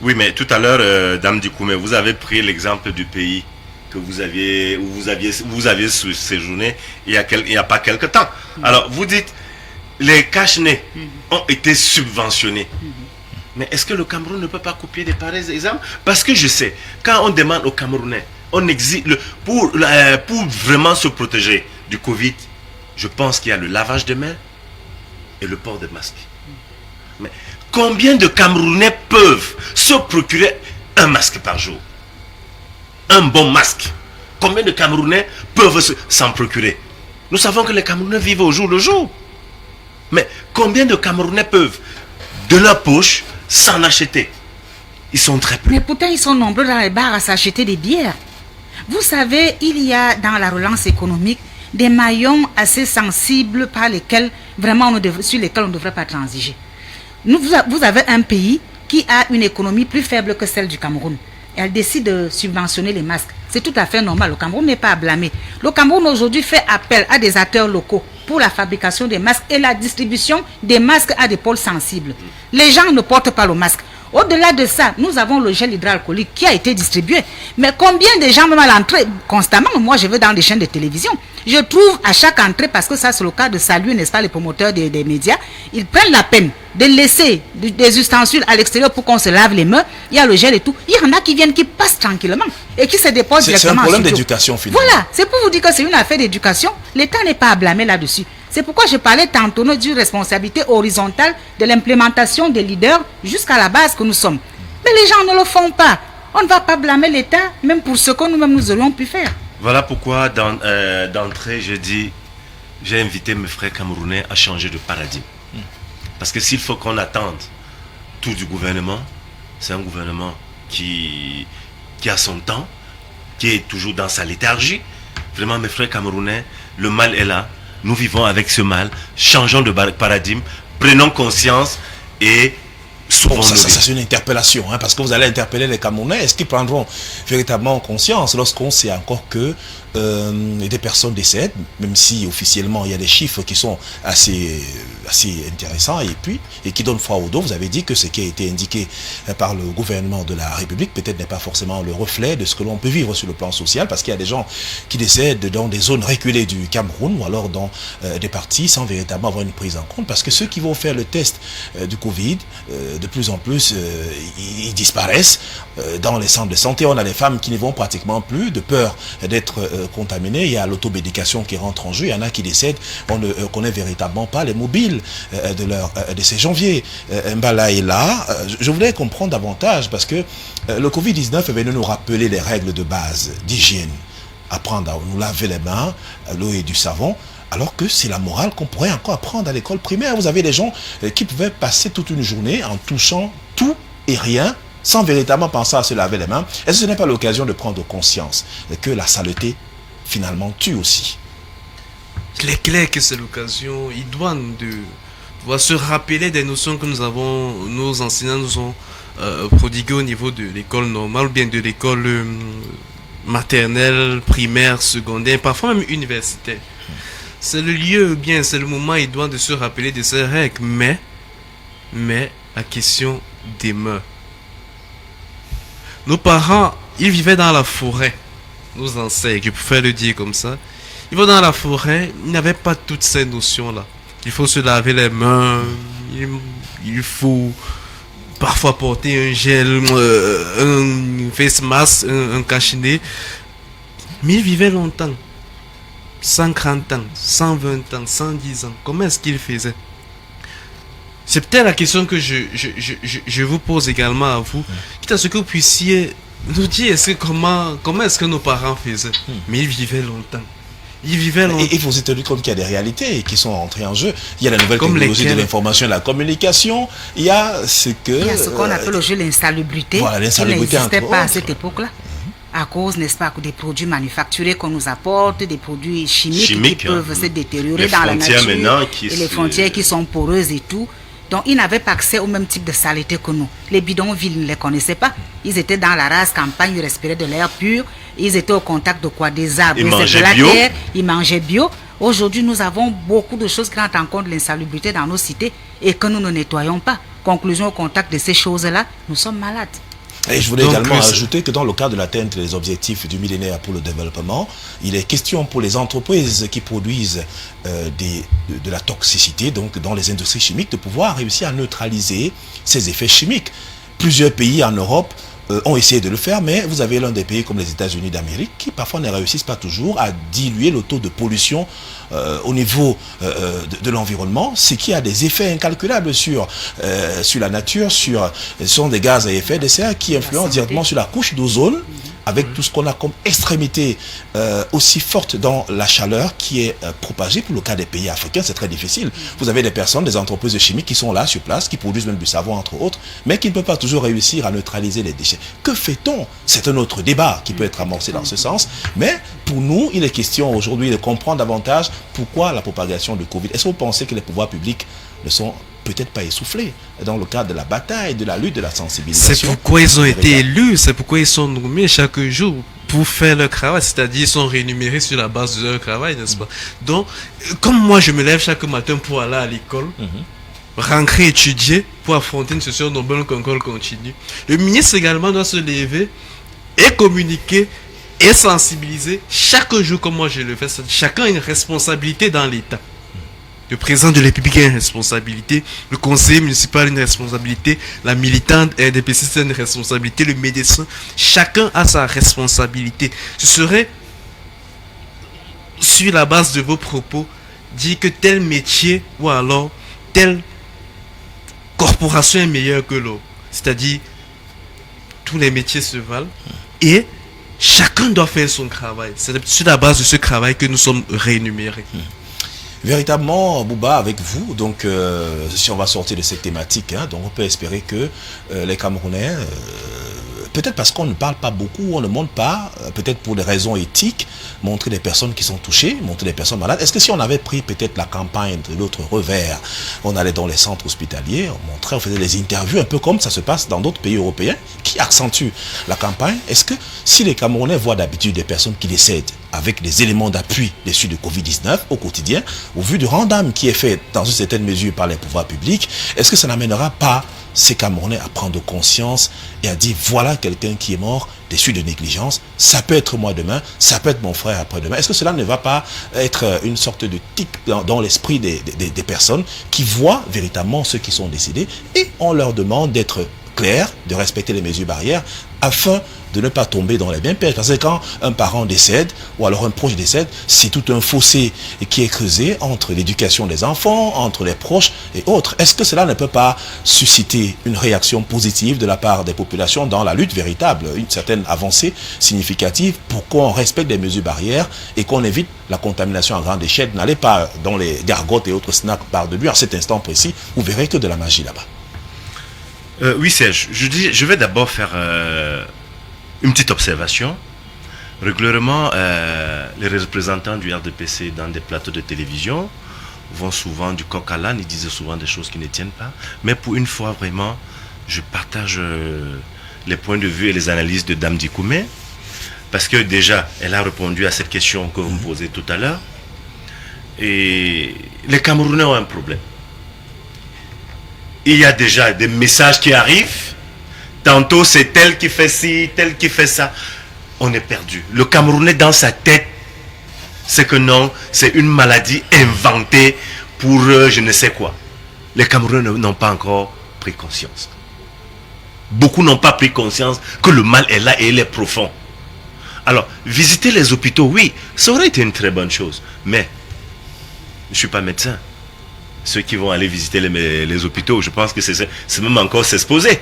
Oui, mais tout à l'heure, Dame Dikoumé, vous avez pris l'exemple du pays que vous aviez séjourné il y a pas quelque temps. Alors, vous dites, les cache-nez ont été subventionnés. Mais est-ce que le Cameroun ne peut pas copier des pareils exemples? Parce que je sais, quand on demande aux Camerounais, on exige pour vraiment se protéger du Covid, je pense qu'il y a le lavage de mains et le port de masque. Mais combien de Camerounais peuvent se procurer un masque par jour? Un bon masque. Combien de Camerounais peuvent s'en procurer? Nous savons que les Camerounais vivent au jour le jour. Mais combien de Camerounais peuvent, de leur poche, s'en acheter? Ils sont très peu. Mais pourtant, ils sont nombreux dans les bars à s'acheter des bières. Vous savez, il y a dans la relance économique des maillons assez sensibles sur lesquels on ne devrait pas transiger. Vous avez un pays qui a une économie plus faible que celle du Cameroun. Elle décide de subventionner les masques. C'est tout à fait normal. Le Cameroun n'est pas à blâmer. Le Cameroun aujourd'hui fait appel à des acteurs locaux pour la fabrication des masques et la distribution des masques à des pôles sensibles. Les gens ne portent pas le masque. Au-delà de ça, nous avons le gel hydroalcoolique qui a été distribué. Mais combien de gens, même à l'entrée, constamment, moi je vais dans des chaînes de télévision, je trouve à chaque entrée, parce que ça c'est le cas de Salut, n'est-ce pas, les promoteurs des médias, ils prennent la peine de laisser des ustensiles à l'extérieur pour qu'on se lave les mains. Il y a le gel et tout. Il y en a qui viennent, qui passent tranquillement et qui se déposent directement. C'est un problème d'éducation finalement. Voilà, c'est pour vous dire que c'est une affaire d'éducation. L'État n'est pas à blâmer là-dessus. C'est pourquoi je parlais tantôt d'une responsabilité horizontale de l'implémentation des leaders jusqu'à la base que nous sommes. Mais les gens ne le font pas. On ne va pas blâmer l'État, même pour ce que nous-mêmes nous aurions pu faire. Voilà pourquoi d'entrée, j'ai invité mes frères camerounais à changer de paradigme. Parce que s'il faut qu'on attende tout du gouvernement, c'est un gouvernement qui a son temps, qui est toujours dans sa léthargie. Vraiment, mes frères camerounais, le mal est là. Nous vivons avec ce mal. Changeons de paradigme, prenons conscience et Bon, ça c'est une interpellation, hein, parce que vous allez interpeller les Camerounais. Est-ce qu'ils prendront véritablement conscience lorsqu'on sait encore que des personnes décèdent, même si officiellement il y a des chiffres qui sont assez intéressants et qui donnent froid au dos. Vous avez dit que ce qui a été indiqué par le gouvernement de la République peut-être n'est pas forcément le reflet de ce que l'on peut vivre sur le plan social, parce qu'il y a des gens qui décèdent dans des zones reculées du Cameroun ou alors dans des parties sans véritablement avoir une prise en compte, parce que ceux qui vont faire le test du Covid, de plus en plus, ils disparaissent dans les centres de santé. On a des femmes qui n'y vont pratiquement plus de peur d'être contaminées. Il y a l'automédication qui rentre en jeu. Il y en a qui décèdent. On ne connaît véritablement pas les mobiles de ces janvier. Mbala est là. Je voulais comprendre davantage parce que le Covid-19 est venu nous rappeler les règles de base d'hygiène. Apprendre à nous laver les mains, l'eau et du savon. Alors que c'est la morale qu'on pourrait encore apprendre à l'école primaire. Vous avez des gens qui pouvaient passer toute une journée en touchant tout et rien, sans véritablement penser à se laver les mains. Est-ce que ce n'est pas l'occasion de prendre conscience que la saleté, finalement, tue aussi? Il est clair que c'est l'occasion idoine de se rappeler des notions que nos enseignants nous ont prodiguées au niveau de l'école normale, ou bien de l'école maternelle, primaire, secondaire, parfois même universitaire. C'est le lieu, bien, c'est le moment idoine de se rappeler de ces règles, mais la question demeure. Nos parents, ils vivaient dans la forêt, nos ancêtres, je préfère le dire comme ça. Ils vont dans la forêt, ils n'avaient pas toutes ces notions-là. Il faut se laver les mains, il faut parfois porter un gel, un face mask, un cache-nez. Mais ils vivaient longtemps. 130 ans, 120 ans, 110 ans. Comment est-ce qu'ils faisaient? C'est peut-être la question que je vous pose également à vous. Quitte à ce que vous puissiez nous dire comment est-ce que nos parents faisaient. Mais ils vivaient longtemps. Et il faut se tenir compte qu'il y a des réalités qui sont entrées en jeu. Il y a la nouvelle technologie de l'information et de la communication. Il y a ce qu'on appelle le jeu l'insalubrité. Voilà, l'insalubrité. Qui n'existait pas à cette époque-là. À cause, n'est-ce pas, des produits manufacturés qu'on nous apporte, des produits chimiques qui peuvent se détériorer dans la nature, et les frontières qui sont poreuses et tout. Donc, ils n'avaient pas accès au même type de saleté que nous. Les bidonvilles, ils ne les connaissaient pas. Ils étaient dans la race campagne, ils respiraient de l'air pur. Ils étaient au contact de quoi? Des arbres, de la terre. Ils mangeaient bio. Aujourd'hui, nous avons beaucoup de choses qui rentrent en compte l'insalubrité dans nos cités et que nous ne nettoyons pas. Conclusion, au contact de ces choses-là, nous sommes malades. Et je voulais également ajouter que dans le cadre de l'atteinte des objectifs du millénaire pour le développement, il est question pour les entreprises qui produisent de la toxicité, donc dans les industries chimiques, de pouvoir réussir à neutraliser ces effets chimiques. Plusieurs pays en Europe ont essayé de le faire, mais vous avez l'un des pays comme les États-Unis d'Amérique qui parfois ne réussissent pas toujours à diluer le taux de pollution au niveau de l'environnement, ce qui a des effets incalculables sur la nature, ce sont des gaz à effet de serre qui influencent directement sur la couche d'ozone, avec tout ce qu'on a comme extrémité aussi forte dans la chaleur qui est propagée. Pour le cas des pays africains, c'est très difficile. Vous avez des personnes, des entreprises chimiques qui sont là sur place, qui produisent même du savon entre autres, mais qui ne peuvent pas toujours réussir à neutraliser les déchets. Que fait-on? C'est un autre débat qui peut être amorcé dans ce sens, mais pour nous, il est question aujourd'hui de comprendre davantage pourquoi la propagation du Covid. Est-ce que vous pensez que les pouvoirs publics ne sont peut-être pas essoufflés dans le cadre de la bataille, de la lutte, de la sensibilisation? C'est pourquoi ils ont été élus, c'est pourquoi ils sont nommés chaque jour pour faire leur travail, c'est-à-dire ils sont rémunérés sur la base de leur travail, n'est-ce pas? Donc, comme moi je me lève chaque matin pour aller à l'école, rentrer étudier, pour affronter une session Nobel Contrôle continue. Le ministre également doit se lever et communiquer et sensibiliser chaque jour, comme moi je le fais. Chacun a une responsabilité dans l'État. Le président de la République a une responsabilité, le conseiller municipal a une responsabilité, la militante RDPC a une responsabilité, le médecin, chacun a sa responsabilité. Ce serait, sur la base de vos propos, dire que tel métier ou alors telle corporation est meilleure que l'autre. C'est-à-dire, tous les métiers se valent et chacun doit faire son travail. C'est sur la base de ce travail que nous sommes rémunérés. Véritablement, Bouba, avec vous, donc si on va sortir de cette thématique, donc on peut espérer que les Camerounais, peut-être parce qu'on ne parle pas beaucoup, on ne montre pas, peut-être pour des raisons éthiques, montrer les personnes qui sont touchées, montrer les personnes malades. Est-ce que si on avait pris peut-être la campagne de l'autre revers, on allait dans les centres hospitaliers, on montrait, on faisait des interviews, un peu comme ça se passe dans d'autres pays européens, qui accentuent la campagne. Est-ce que si les Camerounais voient d'habitude des personnes qui décèdent avec des éléments d'appui dessus de Covid-19 au quotidien, au vu du rendement qui est fait dans une certaine mesure par les pouvoirs publics, est-ce que ça n'amènera pas ces Camerounais à prendre conscience et à dire voilà quelqu'un qui est mort des suites de négligence, ça peut être moi demain, ça peut être mon frère après-demain. Est-ce que cela ne va pas être une sorte de tic dans l'esprit des personnes qui voient véritablement ceux qui sont décédés et on leur demande d'être clairs, de respecter les mesures barrières afin de ne pas tomber dans les mêmes pièges. Parce que quand un parent décède, ou alors un proche décède, c'est tout un fossé qui est creusé entre l'éducation des enfants, entre les proches et autres. Est-ce que cela ne peut pas susciter une réaction positive de la part des populations dans la lutte véritable, une certaine avancée significative pour qu'on respecte les mesures barrières et qu'on évite la contamination à grande échelle? N'allez pas dans les gargotes et autres snacks par de lui. À cet instant précis, vous verrez que de la magie là-bas. Oui Serge, je vais d'abord faire une petite observation. Régulièrement, les représentants du RDPC dans des plateaux de télévision vont souvent du coq à l'âne, ils disent souvent des choses qui ne tiennent pas. Mais pour une fois, vraiment, je partage les points de vue et les analyses de Dame Dikoumé. Parce que déjà, elle a répondu à cette question que vous me posez tout à l'heure. Et les Camerounais ont un problème. Il y a déjà des messages qui arrivent. Tantôt c'est tel qui fait ci, tel qui fait ça. On est perdu. Le Camerounais dans sa tête, c'est que non, c'est une maladie inventée pour je ne sais quoi. Les Camerounais n'ont pas encore pris conscience. Beaucoup n'ont pas pris conscience que le mal est là et il est profond. Alors, visiter les hôpitaux, oui, ça aurait été une très bonne chose. Mais, je ne suis pas médecin. Ceux qui vont aller visiter les hôpitaux, je pense que c'est même encore s'exposer.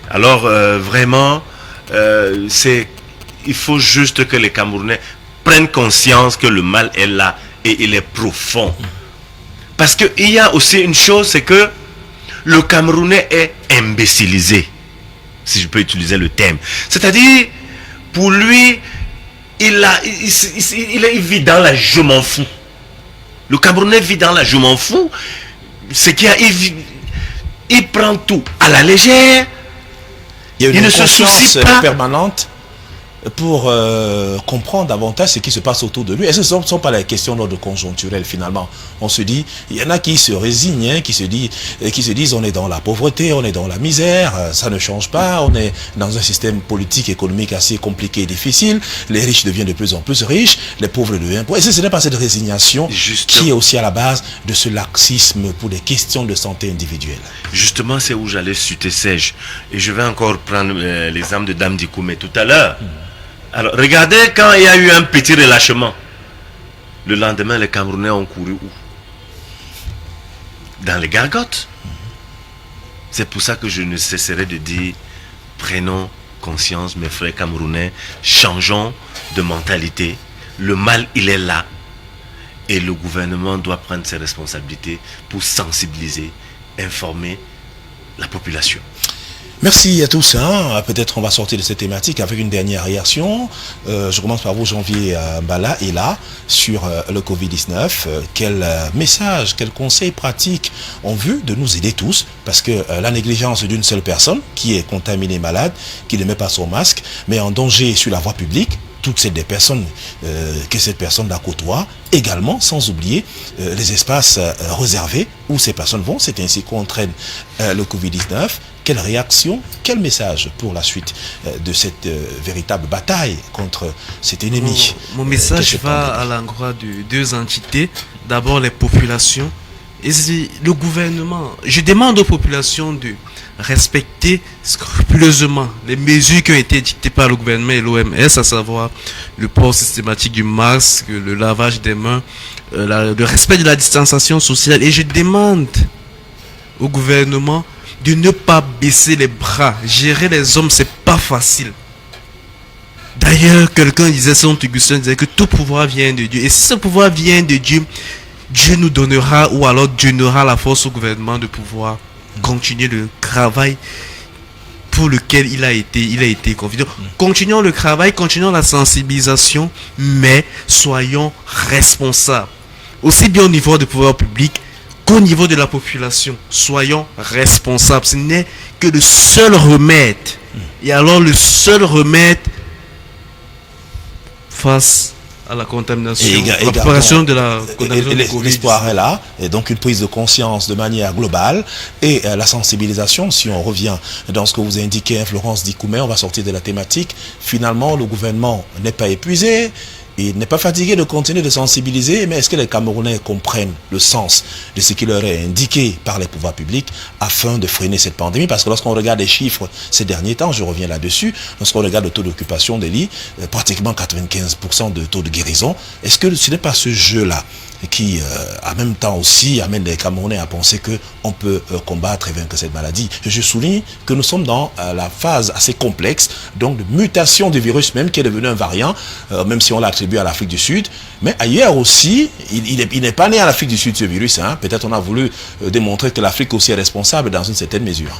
Alors, vraiment, il faut juste que les Camerounais prennent conscience que le mal est là et il est profond. Parce qu'il y a aussi une chose, c'est que le Camerounais est imbécilisé, si je peux utiliser le terme. C'est-à-dire, pour lui, il vit dans la je m'en fous. Le Camerounais vit dans la je m'en fous. C'est il prend tout à la légère. Il y a une conscience permanente pour comprendre davantage ce qui se passe autour de lui. Est-ce que ce ne sont pas les questions d'ordre conjoncturel finalement? On se dit, il y en a qui se résignent, qui se disent on est dans la pauvreté, on est dans la misère, ça ne change pas, on est dans un système politique, économique assez compliqué et difficile, les riches deviennent de plus en plus riches, les pauvres deviennent pauvres. Est-ce que ce n'est pas cette résignation qui est aussi à la base de ce laxisme pour des questions de santé individuelle? Justement, c'est où j'allais chuter Serge. Et je vais encore prendre l'exemple de Dame Dikoumé tout à l'heure. Alors, regardez quand il y a eu un petit relâchement. Le lendemain, les Camerounais ont couru où? Dans les gargotes. C'est pour ça que je ne cesserai de dire, prenons conscience, mes frères Camerounais, changeons de mentalité. Le mal, il est là. Et le gouvernement doit prendre ses responsabilités pour sensibiliser, informer la population. Merci à tous. Peut-être on va sortir de cette thématique avec une dernière réaction. Je commence par vous, Janvier Mbala, et là, sur le Covid-19. Quel message, quel conseil pratique en vue de nous aider tous? Parce que la négligence d'une seule personne qui est contaminée, malade, qui ne met pas son masque, met en danger sur la voie publique toutes ces des personnes que cette personne la côtoie, également sans oublier les espaces réservés où ces personnes vont. C'est ainsi qu'on entraîne le Covid-19. Quelle réaction, quel message pour la suite de cette véritable bataille contre cet ennemi? Mon message va à l'endroit de deux entités. D'abord les populations et le gouvernement. Je demande aux populations de respecter scrupuleusement les mesures qui ont été dictées par le gouvernement et l'OMS, à savoir le port systématique du masque, le lavage des mains, le respect de la distanciation sociale. Et je demande au gouvernement de ne pas baisser les bras. Gérer les hommes, c'est pas facile. D'ailleurs, quelqu'un disait, Saint Augustin disait que tout pouvoir vient de Dieu. Et si ce pouvoir vient de Dieu, Dieu nous donnera, ou alors Dieu donnera la force au gouvernement de pouvoir continuer le travail pour lequel il a été confié. Continuons le travail, continuons la sensibilisation, mais soyons responsables. Aussi bien au niveau du pouvoir public qu'au niveau de la population. Soyons responsables. Ce n'est que le seul remède. Et alors le seul remède face à la contamination, la propagation de la contamination du Covid. L'espoir est là, et donc une prise de conscience de manière globale, et la sensibilisation, si on revient dans ce que vous indiquez, Florence Dikoumé, on va sortir de la thématique. Finalement, le gouvernement n'est pas épuisé, il n'est pas fatigué de continuer de sensibiliser, mais est-ce que les Camerounais comprennent le sens de ce qui leur est indiqué par les pouvoirs publics afin de freiner cette pandémie? Parce que lorsqu'on regarde les chiffres ces derniers temps, je reviens là-dessus, lorsqu'on regarde le taux d'occupation des lits, pratiquement 95% de taux de guérison, est-ce que ce n'est pas ce jeu-là qui, en même temps aussi, amène les Camerounais à penser qu'on peut combattre et vaincre cette maladie? Je souligne que nous sommes dans la phase assez complexe, donc de mutation du virus même, qui est devenu un variant, même si on l'attribue à l'Afrique du Sud. Mais ailleurs aussi, il n'est pas né à l'Afrique du Sud, ce virus. Hein. Peut-être on a voulu démontrer que l'Afrique aussi est responsable dans une certaine mesure.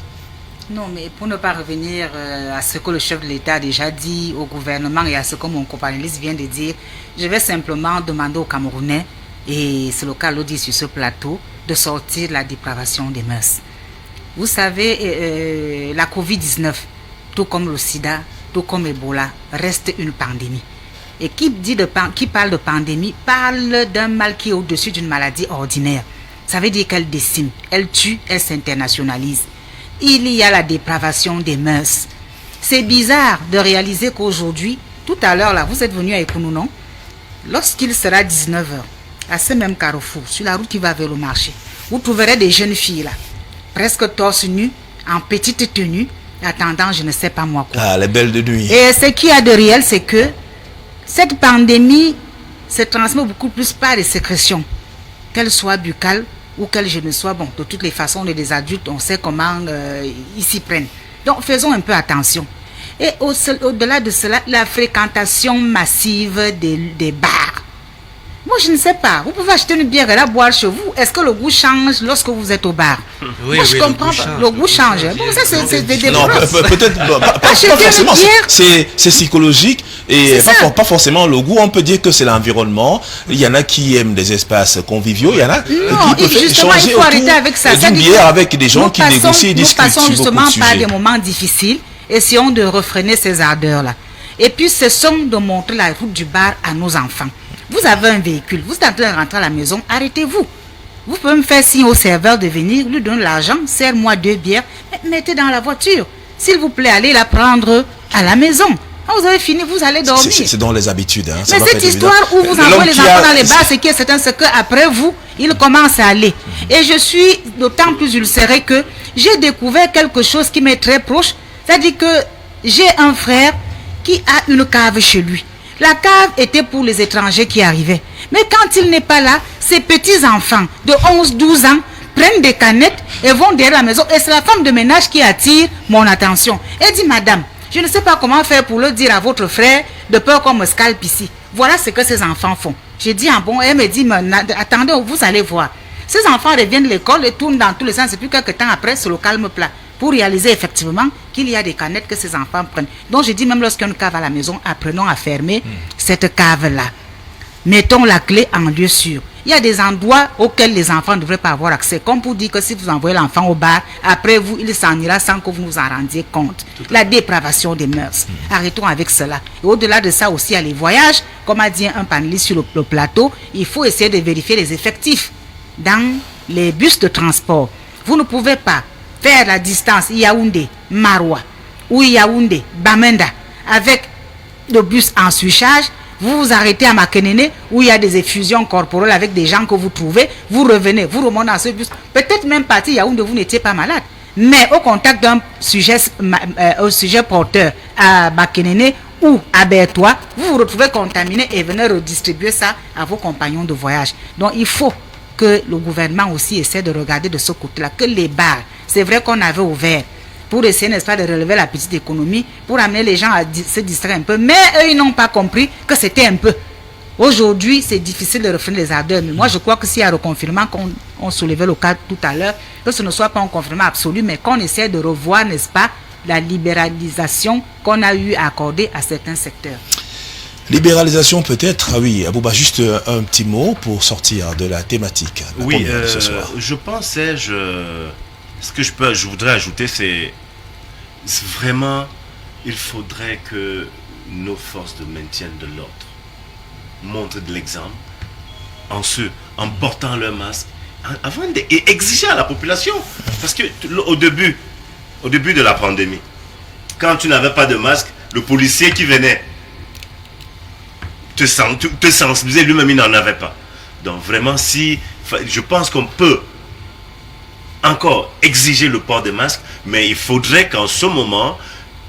Non, mais pour ne pas revenir à ce que le chef de l'État a déjà dit au gouvernement et à ce que mon compagnoniste vient de dire, je vais simplement demander aux Camerounais, et c'est le cas dit sur ce plateau, de sortir de la dépravation des mœurs. Vous savez, la Covid-19, tout comme le sida, tout comme Ebola, reste une pandémie. Et qui parle de pandémie parle d'un mal qui est au-dessus d'une maladie ordinaire. Ça veut dire qu'elle décime, elle tue, elle s'internationalise. Il y a la dépravation des mœurs. C'est bizarre de réaliser qu'aujourd'hui, tout à l'heure là, vous êtes venu à Ekounou, non? Lorsqu'il sera 19h, à ce même carrefour, sur la route qui va vers le marché, vous trouverez des jeunes filles là, presque torse nu, en petite tenue, attendant je ne sais pas moi quoi. Ah, les belles de nuit. Et ce qu'il y a de réel, c'est que cette pandémie se transmet beaucoup plus par les sécrétions, qu'elles soient buccales ou qu'elles je ne sois. Bon, de toutes les façons, on est des adultes, on sait comment ils s'y prennent. Donc faisons un peu attention. Et au-delà de cela, la fréquentation massive des bars. Moi, je ne sais pas. Vous pouvez acheter une bière et la boire chez vous. Est-ce que le goût change lorsque vous êtes au bar? Oui, moi, je comprends pas. Le goût change. Bon, ça, c'est des débats. Non, peut-être pas forcément. C'est psychologique et pas forcément le goût. On peut dire que c'est l'environnement. Il y en a qui aiment des espaces conviviaux. Il y en a qui peuvent changer il faut arrêter avec ça. d'une bière avec des gens qui négocient et discutent. Nous passons justement par des moments difficiles. Essayons de refréner ces ardeurs-là. Et puis, cessons de montrer la route du bar à nos enfants. Vous avez un véhicule, vous êtes en train de rentrer à la maison, arrêtez-vous. Vous pouvez me faire signe au serveur de venir, lui donner l'argent, serre-moi 2 bières, mettez dans la voiture. S'il vous plaît, allez la prendre à la maison. Quand vous avez fini, vous allez dormir. C'est dans les habitudes. Hein. Mais cette histoire où vous envoyez les enfants dans les bars, c'est qui est certain, c'est qu'après vous, ils commencent à aller. Et je suis d'autant plus ulcéré que j'ai découvert quelque chose qui m'est très proche. C'est-à-dire que j'ai un frère qui a une cave chez lui. La cave était pour les étrangers qui arrivaient. Mais quand il n'est pas là, ses petits-enfants de 11-12 ans prennent des canettes et vont derrière la maison. Et c'est la femme de ménage qui attire mon attention. Elle dit, madame, je ne sais pas comment faire pour le dire à votre frère, de peur qu'on me scalpe ici. Voilà ce que ces enfants font. J'ai dit, ah bon, elle me dit, attendez, vous allez voir. Ces enfants reviennent de l'école et tournent dans tous les sens. Et puis quelques temps après, c'est le calme plat. Pour réaliser effectivement qu'il y a des canettes que ces enfants prennent. Donc je dis, même lorsqu'il y a une cave à la maison, apprenons à fermer cette cave-là. Mettons la clé en lieu sûr. Il y a des endroits auxquels les enfants ne devraient pas avoir accès. Comme pour dire que si vous envoyez l'enfant au bar, après vous, il s'en ira sans que vous nous en rendiez compte. La dépravation des mœurs. Arrêtons avec cela. Et au-delà de ça aussi, il y a les voyages. Comme a dit un panéliste sur le plateau, il faut essayer de vérifier les effectifs dans les bus de transport. Vous ne pouvez pas faire la distance Yaoundé-Maroua ou Yaoundé-Bamenda avec le bus en surcharge. Vous vous arrêtez à Makenene où il y a des effusions corporelles avec des gens que vous trouvez, vous revenez, vous remontez dans ce bus. Peut-être même parti Yaoundé, vous n'étiez pas malade. Mais au contact d'un sujet porteur à Makenene ou à Bertois, vous vous retrouvez contaminé et venez redistribuer ça à vos compagnons de voyage. Donc il faut que le gouvernement aussi essaie de regarder de ce côté-là, que les bars, c'est vrai qu'on avait ouvert pour essayer, n'est-ce pas, de relever la petite économie, pour amener les gens à se distraire un peu. Mais eux, ils n'ont pas compris que c'était un peu. Aujourd'hui, c'est difficile de refréner les ardeurs. Mais moi, je crois que s'il y a un reconfinement, qu'on soulevait le cas tout à l'heure, que ce ne soit pas un confinement absolu, mais qu'on essaie de revoir, n'est-ce pas, la libéralisation qu'on a eu à accorder à certains secteurs. Libéralisation peut-être, ah oui, Abouba, juste un petit mot pour sortir de la thématique. Oui, ce soir. Je pensais, ce que je voudrais ajouter, c'est vraiment, il faudrait que nos forces de maintien de l'ordre montrent de l'exemple en portant leur masque, et exiger à la population. Parce que au début de la pandémie, quand tu n'avais pas de masque, le policier qui venait te sensibiliser, lui-même il n'en avait pas. Donc vraiment, je pense qu'on peut encore exiger le port des masques, mais il faudrait qu'en ce moment,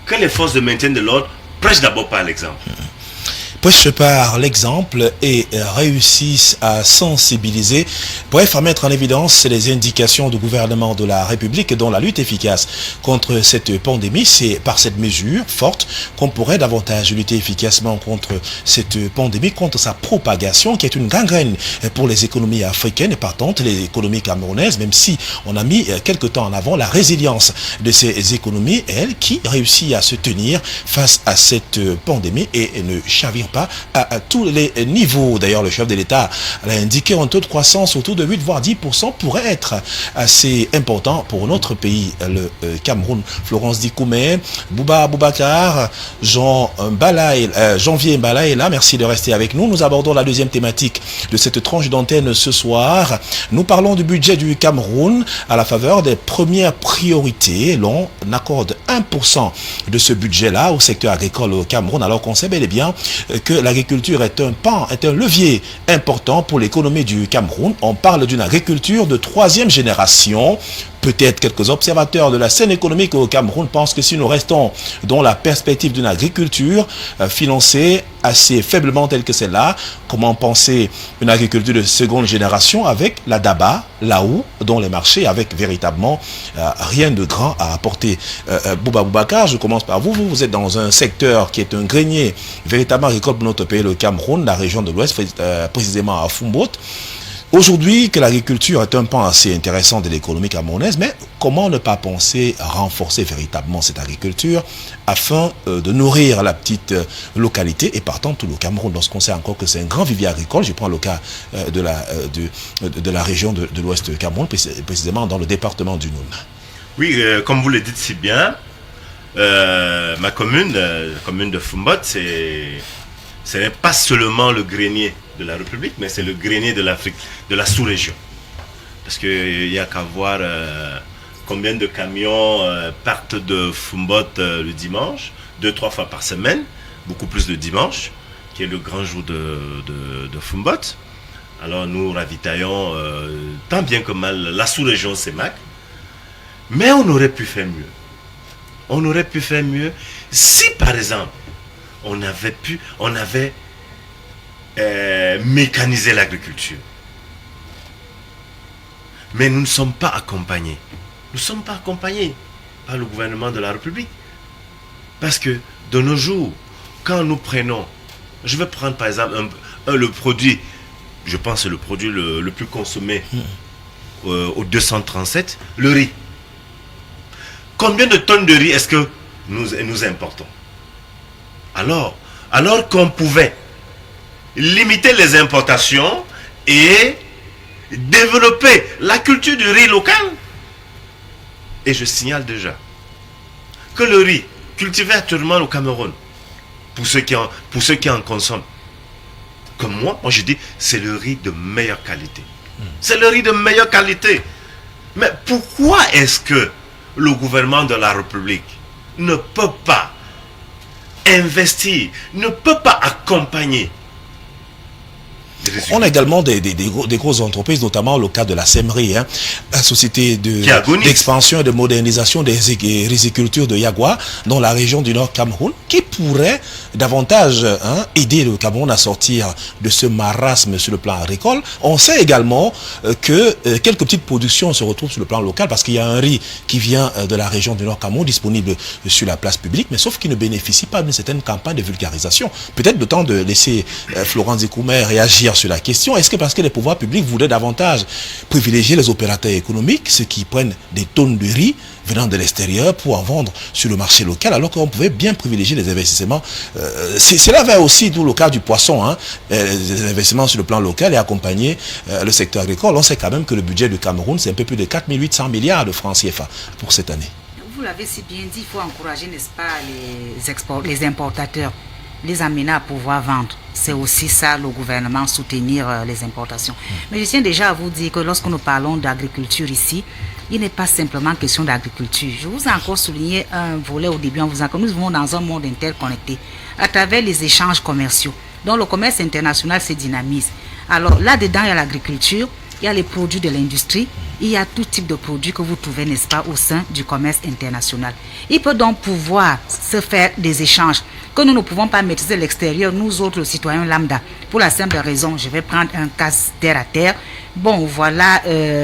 que les forces de maintien de l'ordre prêchent d'abord par l'exemple. Prêchent par l'exemple et réussissent à sensibiliser, bref, à mettre en évidence les indications du gouvernement de la République dans la lutte efficace contre cette pandémie. C'est par cette mesure forte qu'on pourrait davantage lutter efficacement contre cette pandémie, contre sa propagation, qui est une gangrène pour les économies africaines et partant les économies camerounaises, même si on a mis quelque temps en avant la résilience de ces économies, elles qui réussissent à se tenir face à cette pandémie et ne chavirent pas à tous les niveaux. D'ailleurs, le chef de l'État l'a indiqué, un taux de croissance autour de 8 voire 10% pourrait être assez important pour notre pays, le Cameroun. Florence Dikoumé, Bouba Boubacar, Janvier Mbala est là. Merci de rester avec nous. Nous abordons la deuxième thématique de cette tranche d'antenne ce soir. Nous parlons du budget du Cameroun à la faveur des premières priorités. L'on accorde 1% de ce budget-là au secteur agricole au Cameroun, alors qu'on sait bel et bien que l'agriculture est un levier important pour l'économie du Cameroun. On parle d'une agriculture de 3e génération. Peut-être quelques observateurs de la scène économique au Cameroun pensent que si nous restons dans la perspective d'une agriculture financée assez faiblement telle que celle-là, comment penser une agriculture de seconde génération avec la daba, là-haut, dans les marchés, avec véritablement rien de grand à apporter. Bouba Boubacar, je commence par vous. Vous êtes dans un secteur qui est un grenier véritablement agricole pour notre pays, le Cameroun, la région de l'Ouest, précisément à Fumbout. Aujourd'hui, que l'agriculture est un pan assez intéressant de l'économie camerounaise, mais comment ne pas penser à renforcer véritablement cette agriculture afin de nourrir la petite localité et partant tout le Cameroun, lorsqu'on sait encore que c'est un grand vivier agricole. Je prends le cas de la région de l'Ouest du Cameroun, précisément dans le département du Noun. Oui, comme vous le dites si bien, ma commune, la commune de Fumbout, ce n'est pas seulement le grenier de la République, mais c'est le grenier de l'Afrique, de la sous-région. Parce qu'il n'y a qu'à voir combien de camions partent de Fumbout le dimanche, 2-3 fois par semaine, beaucoup plus le dimanche, qui est le grand jour de Fumbout. Alors nous ravitaillons tant bien que mal la sous-région CEMAC, mais on aurait pu faire mieux. On aurait pu faire mieux si, par exemple, on avait mécanisé l'agriculture. Mais nous ne sommes pas accompagnés. Nous ne sommes pas accompagnés par le gouvernement de la République. Parce que de nos jours, quand nous prenons, je vais prendre par exemple le produit, je pense que c'est le produit le plus consommé au 237, le riz. Combien de tonnes de riz est-ce que nous importons? Alors qu'on pouvait limiter les importations et développer la culture du riz local. Et je signale déjà que le riz cultivé actuellement au Cameroun, pour ceux qui en consomment, comme moi je dis, c'est le riz de meilleure qualité. C'est le riz de meilleure qualité. Mais pourquoi est-ce que le gouvernement de la République ne peut pas investir, ne peut pas accompagner? On a également des grosses entreprises, notamment le cas de la Semerie, la société d'expansion et de modernisation des rizicultures de Yagua, dans la région du Nord Cameroun, qui pourrait davantage aider le Cameroun à sortir de ce marasme sur le plan agricole. On sait également que quelques petites productions se retrouvent sur le plan local, parce qu'il y a un riz qui vient de la région du Nord Cameroun, disponible sur la place publique, mais sauf qu'il ne bénéficie pas d'une certaine campagne de vulgarisation. Peut-être le temps de laisser Florent Zikoumer réagir sur la question. Est-ce que parce que les pouvoirs publics voulaient davantage privilégier les opérateurs économiques, ceux qui prennent des tonnes de riz venant de l'extérieur pour en vendre sur le marché local, alors qu'on pouvait bien privilégier les investissements. Cela va aussi, d'où le cas du poisson, les investissements sur le plan local et accompagner le secteur agricole. On sait quand même que le budget du Cameroun, c'est un peu plus de 4 800 milliards de francs CFA pour cette année. Vous l'avez si bien dit, il faut encourager, n'est-ce pas, les importateurs, les amener à pouvoir vendre. C'est aussi ça, le gouvernement, soutenir les importations. Mais je tiens déjà à vous dire que lorsque nous parlons d'agriculture ici, il n'est pas simplement question d'agriculture. Je vous ai encore souligné un volet au début en vous disant que nous vivons dans un monde interconnecté à travers les échanges commerciaux. Donc le commerce international se dynamise. Alors là-dedans, il y a l'agriculture, il y a les produits de l'industrie, il y a tout type de produits que vous trouvez, n'est-ce pas, au sein du commerce international. Il peut donc pouvoir se faire des échanges que nous ne pouvons pas maîtriser à l'extérieur, nous autres citoyens lambda. Pour la simple raison, je vais prendre un cas terre à terre. Bon, voilà,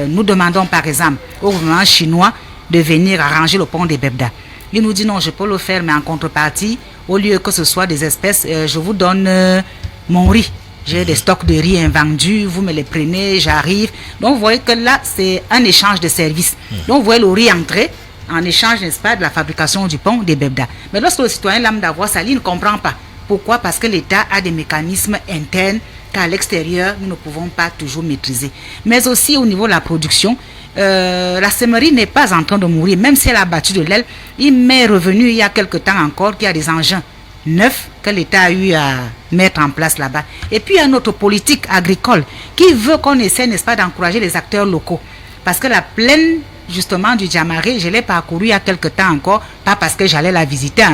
nous demandons par exemple au gouvernement chinois de venir arranger le pont des Bebda. Il nous dit non, je peux le faire, mais en contrepartie, au lieu que ce soit des espèces, je vous donne mon riz. J'ai des stocks de riz invendus, vous me les prenez, j'arrive. Donc vous voyez que là, c'est un échange de services. Donc vous voyez le riz entrer en échange, n'est-ce pas, de la fabrication du pont des Bebda. Mais lorsque le citoyen lambda voit ça, il ne comprend pas. Pourquoi? Parce que l'État a des mécanismes internes qu'à l'extérieur, nous ne pouvons pas toujours maîtriser. Mais aussi au niveau de la production, la Semerie n'est pas en train de mourir. Même si elle a battu de l'aile, il m'est revenu il y a quelque temps encore qu'il y a des engins neufs que l'État a eu à mettre en place là-bas. Et puis il y a notre politique agricole qui veut qu'on essaie, n'est-ce pas, d'encourager les acteurs locaux. Parce que la plaine, justement, du Djamaré, je l'ai parcouru il y a quelque temps encore, pas parce que j'allais la visiter,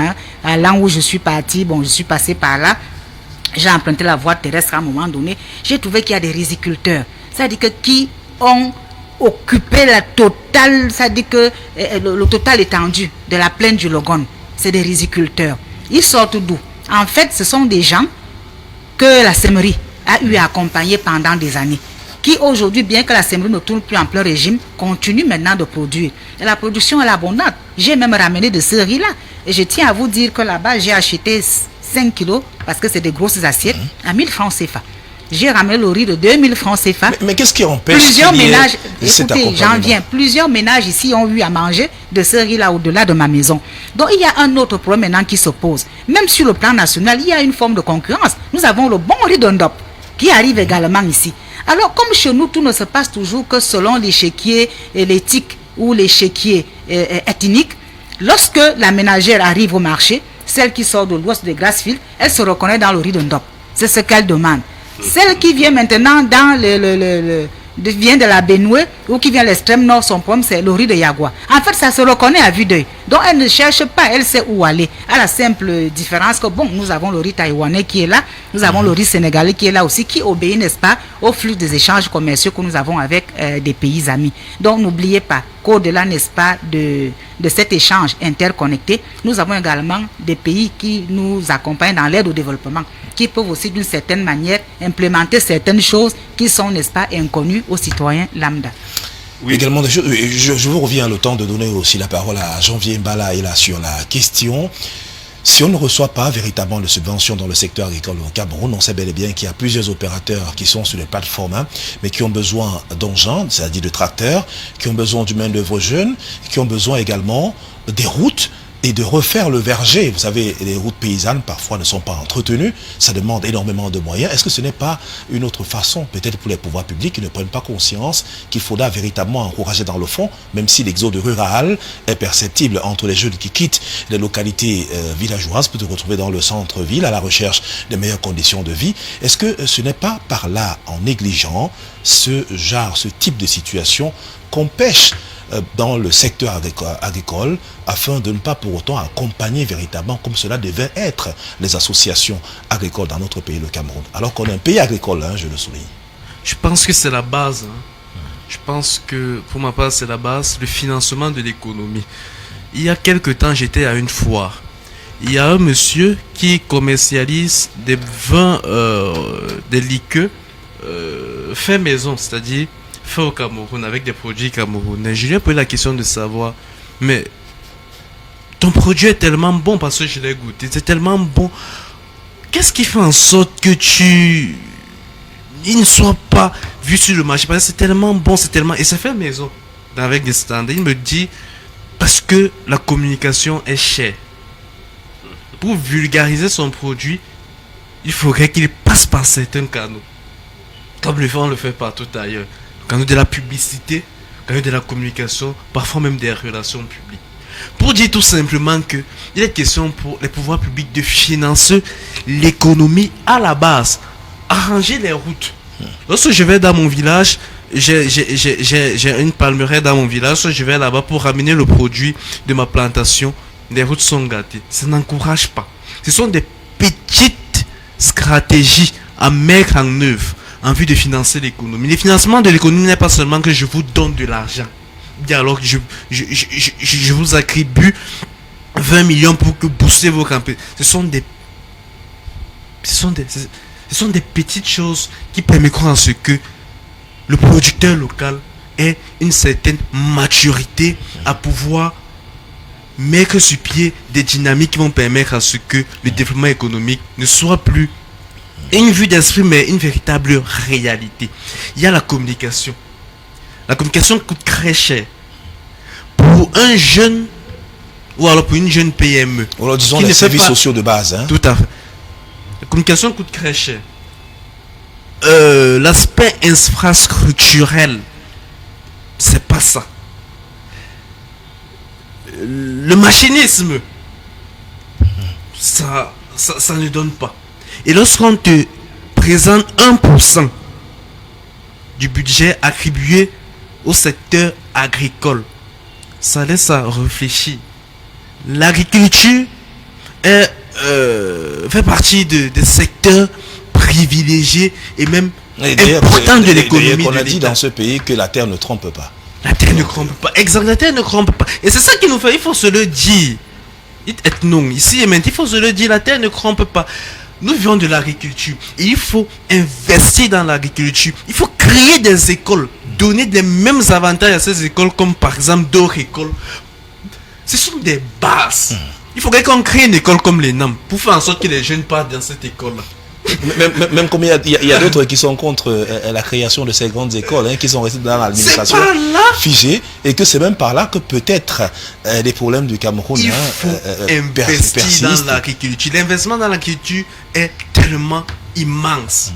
à l'an où je suis parti, bon, je suis passé par là, j'ai emprunté la voie terrestre à un moment donné, j'ai trouvé qu'il y a des riziculteurs, c'est-à-dire que qui ont occupé la totale, c'est-à-dire que le total étendu de la plaine du Logon, c'est des riziculteurs. Ils sortent d'où? En fait, ce sont des gens que la Semerie a eu à accompagner pendant des années, qui aujourd'hui, bien que la Semerie ne tourne plus en plein régime, continue maintenant de produire. Et la production est abondante. J'ai même ramené de ce riz-là. Et je tiens à vous dire que là-bas, j'ai acheté 5 kilos, parce que c'est des grosses assiettes, à 1000 francs CFA. J'ai ramené le riz de 2000 francs CFA. Mais qu'est-ce qui empêche plusieurs ménages, écoutez, j'en viens, plusieurs ménages ici ont eu à manger de ce riz-là au-delà de ma maison. Donc il y a un autre problème maintenant qui se pose. Même sur le plan national, il y a une forme de concurrence. Nous avons le bon riz d'Ondop qui arrive également ici. Alors comme chez nous, tout ne se passe toujours que selon l'échiquier l'éthique ou l'échiquier ethnique, lorsque la ménagère arrive au marché, celle qui sort de l'ouest de Grassfield, elle se reconnaît dans le riz d'Ondop. C'est ce qu'elle demande. Celle qui vient maintenant vient de la Benoué ou qui vient de l'extrême nord, son problème c'est le riz de Yagua. En fait, ça se reconnaît à vue d'œil. Donc elle ne cherche pas, elle sait où aller. À la simple différence que bon, nous avons le riz taïwanais qui est là, nous avons le riz sénégalais qui est là aussi, qui obéit, n'est-ce pas, au flux des échanges commerciaux que nous avons avec des pays amis. Donc n'oubliez pas qu'au-delà, n'est-ce pas, de cet échange interconnecté, nous avons également des pays qui nous accompagnent dans l'aide au développement, qui peuvent aussi d'une certaine manière implémenter certaines choses qui sont, n'est-ce pas, inconnues aux citoyens lambda. Oui. Également, je vous reviens le temps de donner aussi la parole à Janvier Mbala et là sur la question. Si on ne reçoit pas véritablement de subventions dans le secteur agricole au Cameroun, on sait bel et bien qu'il y a plusieurs opérateurs qui sont sur les plateformes, mais qui ont besoin d'engins, c'est-à-dire de tracteurs, qui ont besoin du main-d'œuvre jeune, qui ont besoin également des routes et de refaire le verger. Vous savez, les routes paysannes parfois ne sont pas entretenues, ça demande énormément de moyens. Est-ce que ce n'est pas une autre façon, peut-être pour les pouvoirs publics qui ne prennent pas conscience qu'il faudra véritablement encourager dans le fond, même si l'exode rural est perceptible entre les jeunes qui quittent les localités villageoises pour se retrouver dans le centre-ville à la recherche de meilleures conditions de vie. Est-ce que ce n'est pas par là, en négligeant ce type de situation, qu'on pêche dans le secteur agricole afin de ne pas pour autant accompagner véritablement comme cela devait être les associations agricoles dans notre pays, le Cameroun. Alors qu'on est un pays agricole, je le souligne. Je pense que c'est la base. Je pense que pour ma part c'est la base, le financement de l'économie. Il y a quelque temps j'étais à une foire. Il y a un monsieur qui commercialise des vins, des liqueurs fait maison, c'est-à-dire fait au Cameroun avec des produits camerounais. Je lui ai posé la question de savoir, mais ton produit est tellement bon parce que je l'ai goûté, c'est tellement bon. Qu'est-ce qui fait en sorte que il ne soit pas vu sur le marché? Parce que c'est tellement bon, c'est tellement... Et ça fait maison avec des standards. Il me dit, parce que la communication est chère. Pour vulgariser son produit, il faudrait qu'il passe par certains canaux. Comme on le fait partout ailleurs. Canaux de la publicité, canaux de la communication, parfois même des relations publiques. Pour dire tout simplement que il est question pour les pouvoirs publics de financer l'économie à la base, arranger les routes. Lorsque je vais dans mon village, j'ai une palmeraie dans mon village, lorsque je vais là-bas pour ramener le produit de ma plantation, les routes sont gâtées. Ça n'encourage pas. Ce sont des petites stratégies à mettre en œuvre en vue de financer l'économie. Le financement de l'économie n'est pas seulement que je vous donne de l'argent. Alors que je vous attribue 20 millions pour que booster vos campagnes. Ce sont des petites choses qui permettront à ce que le producteur local ait une certaine maturité à pouvoir mettre sur pied des dynamiques qui vont permettre à ce que le développement économique ne soit plus une vue d'esprit, mais une véritable réalité. Il y a la communication. La communication coûte très cher. Pour un jeune, ou alors pour une jeune PME. Alors disons les services sociaux de base. Tout à fait. La communication coûte très cher. L'aspect infrastructurel, c'est pas ça. Le machinisme, ça ne donne pas. Et lorsqu'on te présente 1% du budget attribué au secteur agricole, ça laisse à réfléchir. L'agriculture fait partie des secteurs privilégiés et même importants de l'économie. On a dit dans ce pays que la terre ne trompe pas. La terre ne trompe pas. Exact, la terre ne trompe pas. Et c'est ça qui nous fait, il faut se le dire. Non, ici et maintenant, il faut se le dire, la terre ne trompe pas. Nous vivons de l'agriculture. Il faut investir dans l'agriculture. Il faut créer des écoles, donner les mêmes avantages à ces écoles, comme par exemple d'autres écoles. Ce sont des bases. Il faudrait qu'on crée une école comme les NAM pour faire en sorte que les jeunes partent dans cette école-là. Même comme il y a d'autres qui sont contre la création de ces grandes écoles, qui sont restées dans l'administration figée, et que c'est même par là que peut-être les problèmes du Cameroun il faut investir dans l'agriculture. L'investissement dans l'agriculture est tellement immense.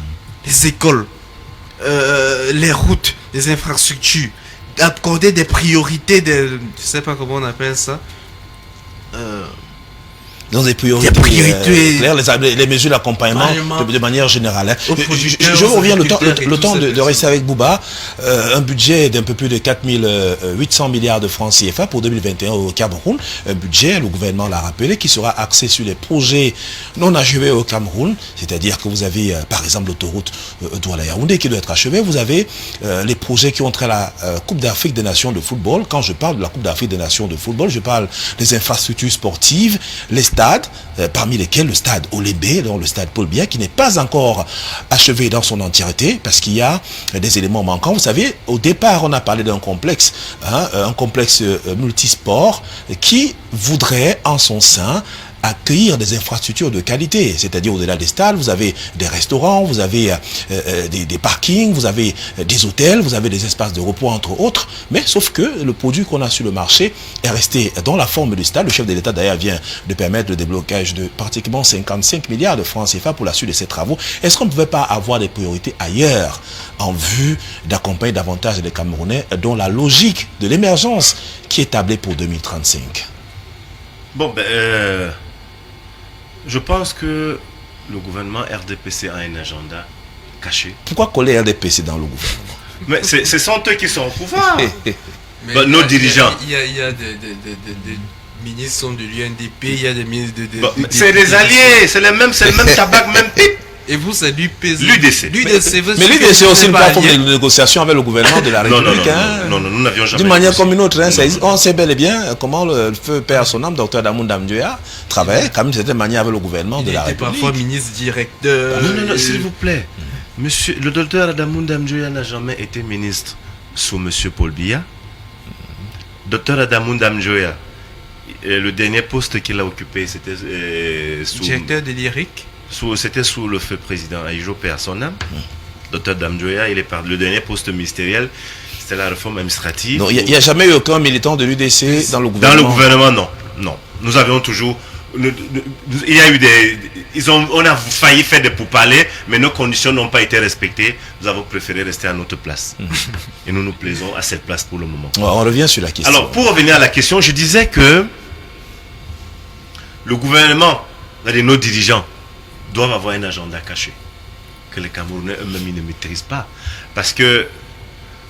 Les écoles, les routes, les infrastructures, accorder des priorités, je sais pas comment on appelle ça. Dans des priorités, les mesures d'accompagnement de manière générale. Je reviens le temps de rester avec Bouba. Un budget d'un peu plus de 4800 milliards de francs CFA pour 2021 au Cameroun. Un budget, le gouvernement l'a rappelé, qui sera axé sur les projets non achevés au Cameroun. C'est-à-dire que vous avez, par exemple, l'autoroute Douala-Yaoundé qui doit être achevée. Vous avez les projets qui ont trait à la Coupe d'Afrique des Nations de football. Quand je parle de la Coupe d'Afrique des Nations de football, je parle des infrastructures sportives, les stades, parmi lesquels le stade Olémbé, le stade Paul Biya, qui n'est pas encore achevé dans son entièreté, parce qu'il y a des éléments manquants. Vous savez, au départ, on a parlé d'un complexe, un complexe multisport, qui voudrait en son sein accueillir des infrastructures de qualité, c'est-à-dire au-delà des stades, vous avez des restaurants, vous avez des parkings, vous avez des hôtels, vous avez des espaces de repos entre autres, mais sauf que le produit qu'on a sur le marché est resté dans la forme du stade. Le chef de l'État d'ailleurs vient de permettre le déblocage de pratiquement 55 milliards de francs CFA pour la suite de ces travaux. Est-ce qu'on ne pouvait pas avoir des priorités ailleurs en vue d'accompagner davantage les Camerounais dans la logique de l'émergence qui est tablée pour 2035? Bon, je pense que le gouvernement RDPC a un agenda caché. Pourquoi coller RDPC dans le gouvernement? Mais ce sont eux qui sont au pouvoir. Mais nos dirigeants. Il y a des ministres sont de l'UNDP, il y a des ministres de c'est des alliés, c'est le même tabac, même pipe. Et vous, c'est l'UPC. L'UDC. Mais l'UDC est aussi une plateforme de négociation avec le gouvernement de la République. Non, nous n'avions jamais. D'une manière comme une autre, on sait bel et bien comment le feu père son âme, Dr Damoun Damdjoya, travaillait comme d'une certaine manière avec le gouvernement de la République. Parfois ministre directeur. Non, s'il vous plaît. Monsieur, le docteur Damoun Damdjoya n'a jamais été ministre sous monsieur Paul Biya. Docteur Damoun Damdjoya, le dernier poste qu'il a occupé, c'était sous... Directeur de l'IRIC. C'était sous le feu président Aïjo Père son âme. Docteur Damdjoya, le dernier poste ministériel, c'était la réforme administrative. Non, il n'y a jamais eu aucun militant de l'UDC dans le gouvernement. Dans le gouvernement, non. Nous avions toujours... Il y a eu on a failli faire des pourparlers, mais nos conditions n'ont pas été respectées. Nous avons préféré rester à notre place. Et nous nous plaisons à cette place pour le moment. On revient sur la question. Alors, pour revenir à la question, je disais que le gouvernement, nos dirigeants, doivent avoir un agenda caché que les Camerounais eux-mêmes ne maîtrisent pas. Parce que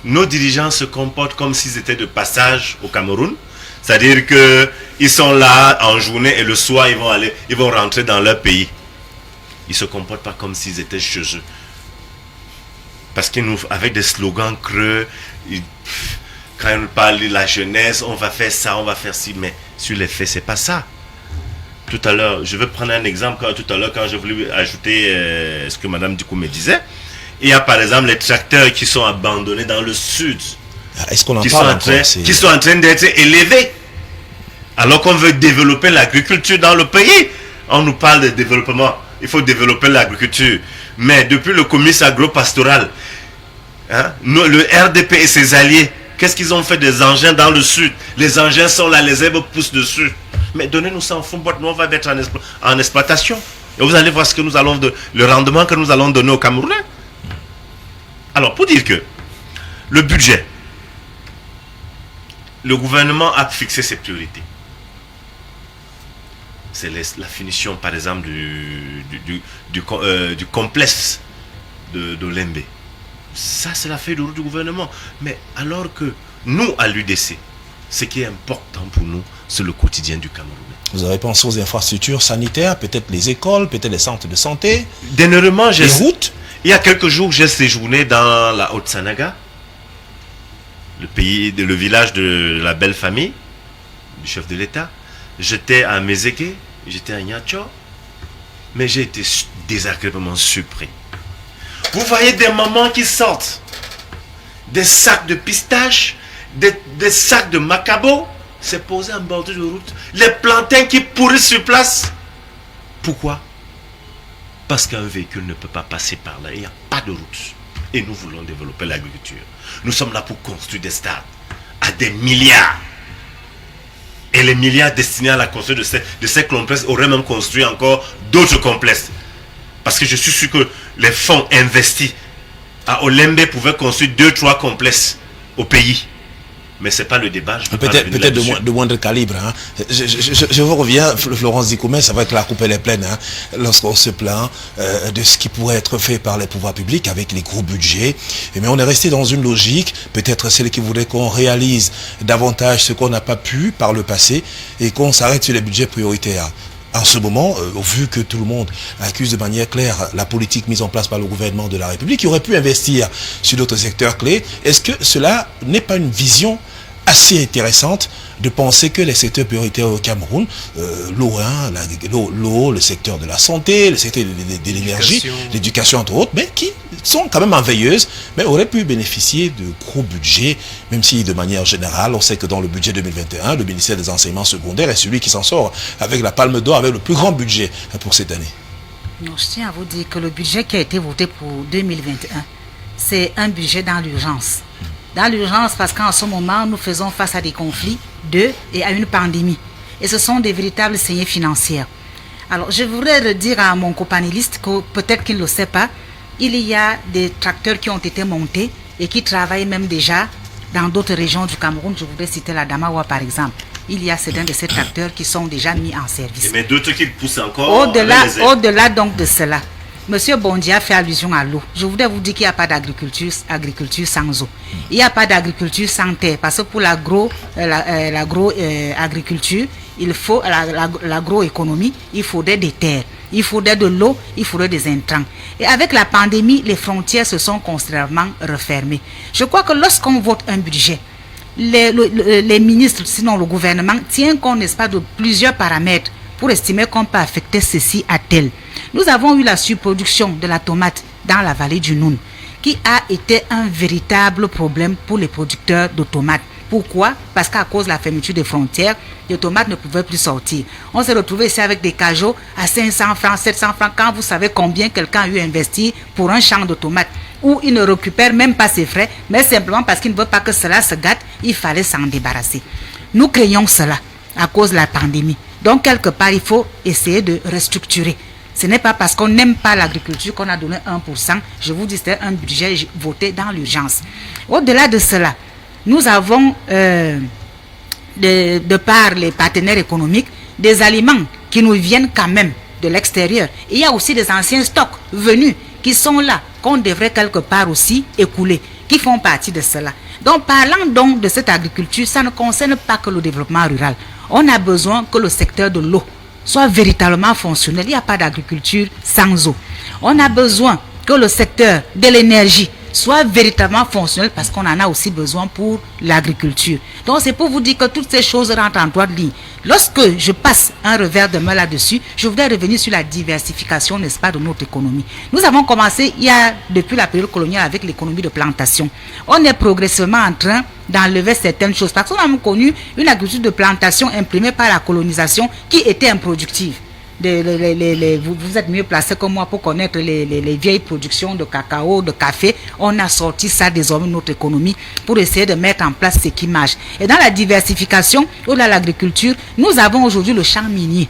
nos dirigeants se comportent comme s'ils étaient de passage au Cameroun. C'est-à-dire qu'ils sont là en journée et le soir, ils vont rentrer dans leur pays. Ils ne se comportent pas comme s'ils étaient chez eux. Parce qu'avec des slogans creux, quand ils parlent de la jeunesse, on va faire ça, on va faire ci, mais sur les faits, ce n'est pas ça. Tout à l'heure, je vais prendre un exemple. Tout à l'heure, quand je voulais ajouter ce que Mme Dickou me disait, il y a par exemple les tracteurs qui sont abandonnés dans le sud. Est-ce qu'on en parle qui sont en train d'être élevés. Alors qu'on veut développer l'agriculture dans le pays. On nous parle de développement. Il faut développer l'agriculture. Mais depuis le comice agro-pastoral, le RDP et ses alliés, qu'est-ce qu'ils ont fait des engins dans le sud? Les engins sont là, les herbes poussent dessus. Mais donnez-nous ça en fond, nous on va mettre en exploitation. Et vous allez voir ce que nous allons le rendement que nous allons donner aux Camerounais. Alors, pour dire que le budget, le gouvernement a fixé ses priorités. C'est la finition, par exemple, du complexe de Lembe. Ça, c'est la feuille de route du gouvernement. Mais alors que nous, à l'UDC, ce qui est important pour nous, c'est le quotidien du Camerounais. Vous avez pensé aux infrastructures sanitaires, peut-être les écoles, peut-être les centres de santé, dernièrement, les routes. Il y a quelques jours, j'ai séjourné dans la Haute-Sanaga, le village de la belle famille, du chef de l'État. J'étais à Mézégué, j'étais à Niacho, mais j'ai été désagréablement surpris. Vous voyez des mamans qui sortent, des sacs de pistaches, des sacs de macabo, c'est posé en bordure de route. Les plantains qui pourrissent sur place. Pourquoi? Parce qu'un véhicule ne peut pas passer par là. Il n'y a pas de route. Et nous voulons développer l'agriculture. Nous sommes là pour construire des stades à des milliards. Et les milliards destinés à la construction de ces complexes auraient même construit encore d'autres complexes. Parce que je suis sûr que les fonds investis à Olembe pouvaient construire 2-3 complexes au pays. Mais ce n'est pas le débat. Peut-être de moindre calibre. Je vous reviens, Florence Dikoumé, ça va être la coupe elle est pleine. Lorsqu'on se plaint de ce qui pourrait être fait par les pouvoirs publics avec les gros budgets. Mais on est resté dans une logique, peut-être celle qui voudrait qu'on réalise davantage ce qu'on n'a pas pu par le passé et qu'on s'arrête sur les budgets prioritaires. En ce moment, vu que tout le monde accuse de manière claire la politique mise en place par le gouvernement de la République, qui aurait pu investir sur d'autres secteurs clés, est-ce que cela n'est pas une vision assez intéressante de penser que les secteurs prioritaires au Cameroun, l'eau, le secteur de la santé, le secteur de l'énergie, l'éducation entre autres, mais qui sont quand même en veilleuse, mais auraient pu bénéficier de gros budgets, même si de manière générale, on sait que dans le budget 2021, le ministère des enseignements secondaires est celui qui s'en sort avec la palme d'or, avec le plus grand budget pour cette année. Non, je tiens à vous dire que le budget qui a été voté pour 2021, c'est un budget dans l'urgence. Dans l'urgence parce qu'en ce moment, nous faisons face à des conflits, et à une pandémie. Et ce sont des véritables saignées financières. Alors, je voudrais le dire à mon copanéliste que peut-être qu'il ne le sait pas, il y a des tracteurs qui ont été montés et qui travaillent même déjà dans d'autres régions du Cameroun. Je voudrais citer la Damawa par exemple. Il y a certains de ces tracteurs qui sont déjà mis en service. Mais d'autres qui poussent encore. Au-delà donc de cela, Monsieur Bondia fait allusion à l'eau. Je voudrais vous dire qu'il n'y a pas d'agriculture sans eau. Il n'y a pas d'agriculture sans terre. Parce que pour l'agroagriculture, il faut l'agroéconomie, il faudrait des terres, il faudrait de l'eau, il faudrait des intrants. Et avec la pandémie, les frontières se sont considérablement refermées. Je crois que lorsqu'on vote un budget, les ministres, sinon le gouvernement, tient compte, n'est-ce pas, de plusieurs paramètres pour estimer qu'on peut affecter ceci à tel. Nous avons eu la surproduction de la tomate dans la vallée du Noun, qui a été un véritable problème pour les producteurs de tomates. Pourquoi? Parce qu'à cause de la fermeture des frontières, les tomates ne pouvaient plus sortir. On s'est retrouvé ici avec des cajots à 500 francs, 700 francs, quand vous savez combien quelqu'un a eu investi pour un champ de tomates, où il ne récupère même pas ses frais, mais simplement parce qu'il ne veut pas que cela se gâte, il fallait s'en débarrasser. Nous craignons cela à cause de la pandémie. Donc, quelque part, il faut essayer de restructurer. Ce n'est pas parce qu'on n'aime pas l'agriculture qu'on a donné 1%. Je vous dis, c'est un budget voté dans l'urgence. Au-delà de cela, nous avons, de par les partenaires économiques, des aliments qui nous viennent quand même de l'extérieur. Il y a aussi des anciens stocks venus qui sont là, qu'on devrait quelque part aussi écouler, qui font partie de cela. Donc, parlant donc de cette agriculture, ça ne concerne pas que le développement rural. On a besoin que le secteur de l'eau soit véritablement fonctionnel. Il n'y a pas d'agriculture sans eau. On a besoin que le secteur de l'énergie soit véritablement fonctionnel parce qu'on en a aussi besoin pour l'agriculture. Donc c'est pour vous dire que toutes ces choses rentrent en droite ligne. Lorsque je passe un revers de main là-dessus, je voudrais revenir sur la diversification, n'est-ce pas, de notre économie. Nous avons commencé depuis la période coloniale avec l'économie de plantation. On est progressivement en train d'enlever certaines choses parce qu'on a connu une agriculture de plantation imprimée par la colonisation qui était improductive. Vous êtes mieux placé que moi pour connaître les vieilles productions de cacao, de café. On a sorti ça désormais de notre économie pour essayer de mettre en place ce qui marche. Et dans la diversification ou dans l'agriculture, nous avons aujourd'hui le champ minier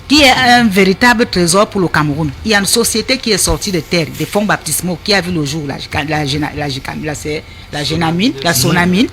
qui est un véritable trésor pour le Cameroun. Il y a une société qui est sortie de terre, des fonds baptismaux, qui a vu le jour, la Sonamine,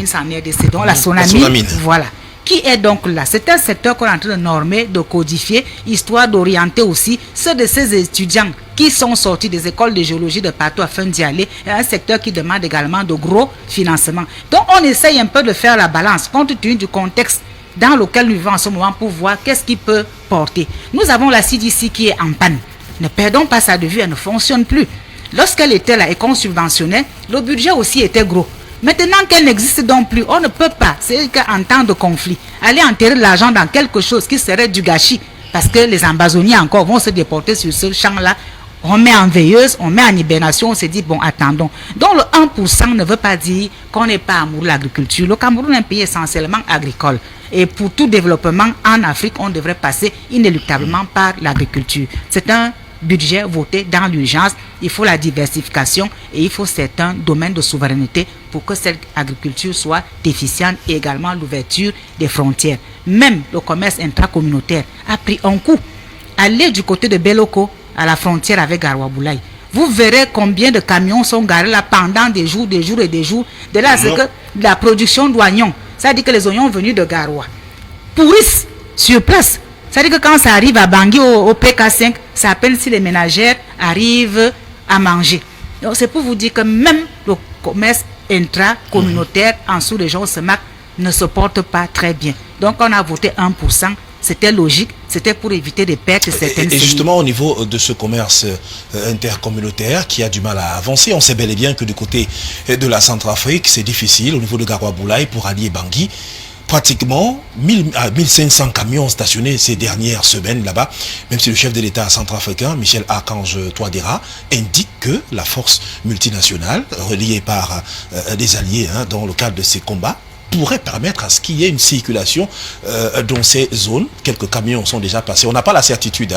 s'en est décédée, donc la Sonamine, voilà. Qui est donc là? C'est un secteur qu'on est en train de normer, de codifier, histoire d'orienter aussi ceux de ces étudiants qui sont sortis des écoles de géologie de partout afin d'y aller. Et un secteur qui demande également de gros financements. Donc on essaye un peu de faire la balance compte tenu du contexte dans lequel nous vivons en ce moment pour voir qu'est-ce qui peut porter. Nous avons la CDC qui est en panne. Ne perdons pas ça de vue, elle ne fonctionne plus. Lorsqu'elle était là et qu'on subventionnait, le budget aussi était gros. Maintenant qu'elle n'existe donc plus, on ne peut pas, c'est qu'en temps de conflit, aller enterrer l'argent dans quelque chose qui serait du gâchis, parce que les ambazoniens encore vont se déporter sur ce champ-là. On met en veilleuse, on met en hibernation, on se dit, bon, attendons. Donc le 1% ne veut pas dire qu'on n'est pas amoureux de l'agriculture. Le Cameroun est un pays essentiellement agricole. Et pour tout développement en Afrique, on devrait passer inéluctablement par l'agriculture. C'est un budget voté dans l'urgence. Il faut la diversification et il faut certains domaines de souveraineté pour que cette agriculture soit efficiente et également l'ouverture des frontières. Même le commerce intracommunautaire a pris un coup. Allez du côté de Beloko, à la frontière avec Garoua-Boulaye. Vous verrez combien de camions sont garés là pendant des jours et des jours. De là, c'est que la production d'oignons, ça dit que les oignons venus de Garoua pourrissent sur place. Ça dit que quand ça arrive à Bangui au PK5, ça à peine si les ménagères arrivent à manger. Donc c'est pour vous dire que même le commerce intra-communautaire en sous-région SEMAC ne se porte pas très bien. Donc on a voté 1% C'était logique, c'était pour éviter des pertes certaines. Et justement, au niveau de ce commerce intercommunautaire qui a du mal à avancer, on sait bel et bien que du côté de la Centrafrique, c'est difficile. Au niveau de Garoua-Boulaye, pour allier Bangui, pratiquement 1500 camions stationnés ces dernières semaines là-bas, même si le chef de l'État centrafricain, Michel Archange Touadéra, indique que la force multinationale, reliée par des alliés dans le cadre de ces combats, pourrait permettre à ce qu'il y ait une circulation dans ces zones. Quelques camions sont déjà passés. On n'a pas la certitude,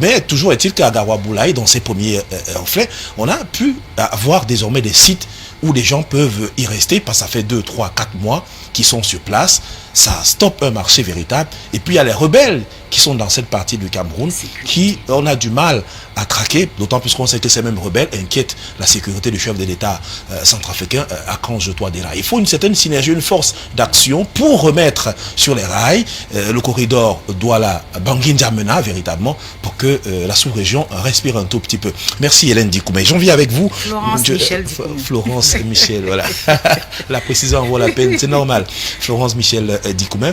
mais toujours est-il qu'à Garoua-Boulaye, dans ces premiers faits, on a pu avoir désormais des sites où les gens peuvent y rester, parce que ça fait 2, 3, 4 mois qu'ils sont sur place. Ça stoppe un marché véritable. Et puis il y a les rebelles qui sont dans cette partie du Cameroun, qui on a du mal à traquer, d'autant plus qu'on sait que ces mêmes rebelles inquiètent la sécurité du chef de l'État centrafricain, Archange Touadéra. Il faut une certaine synergie, une force d'action pour remettre sur les rails le corridor Douala-Bangui-N'Djamena, véritablement, pour que la sous-région respire un tout petit peu. Merci Hélène Dikoumé. J'en viens avec vous. Florence Michel, voilà. La précision en vaut la peine, c'est normal. Florence Michel Dikoumé.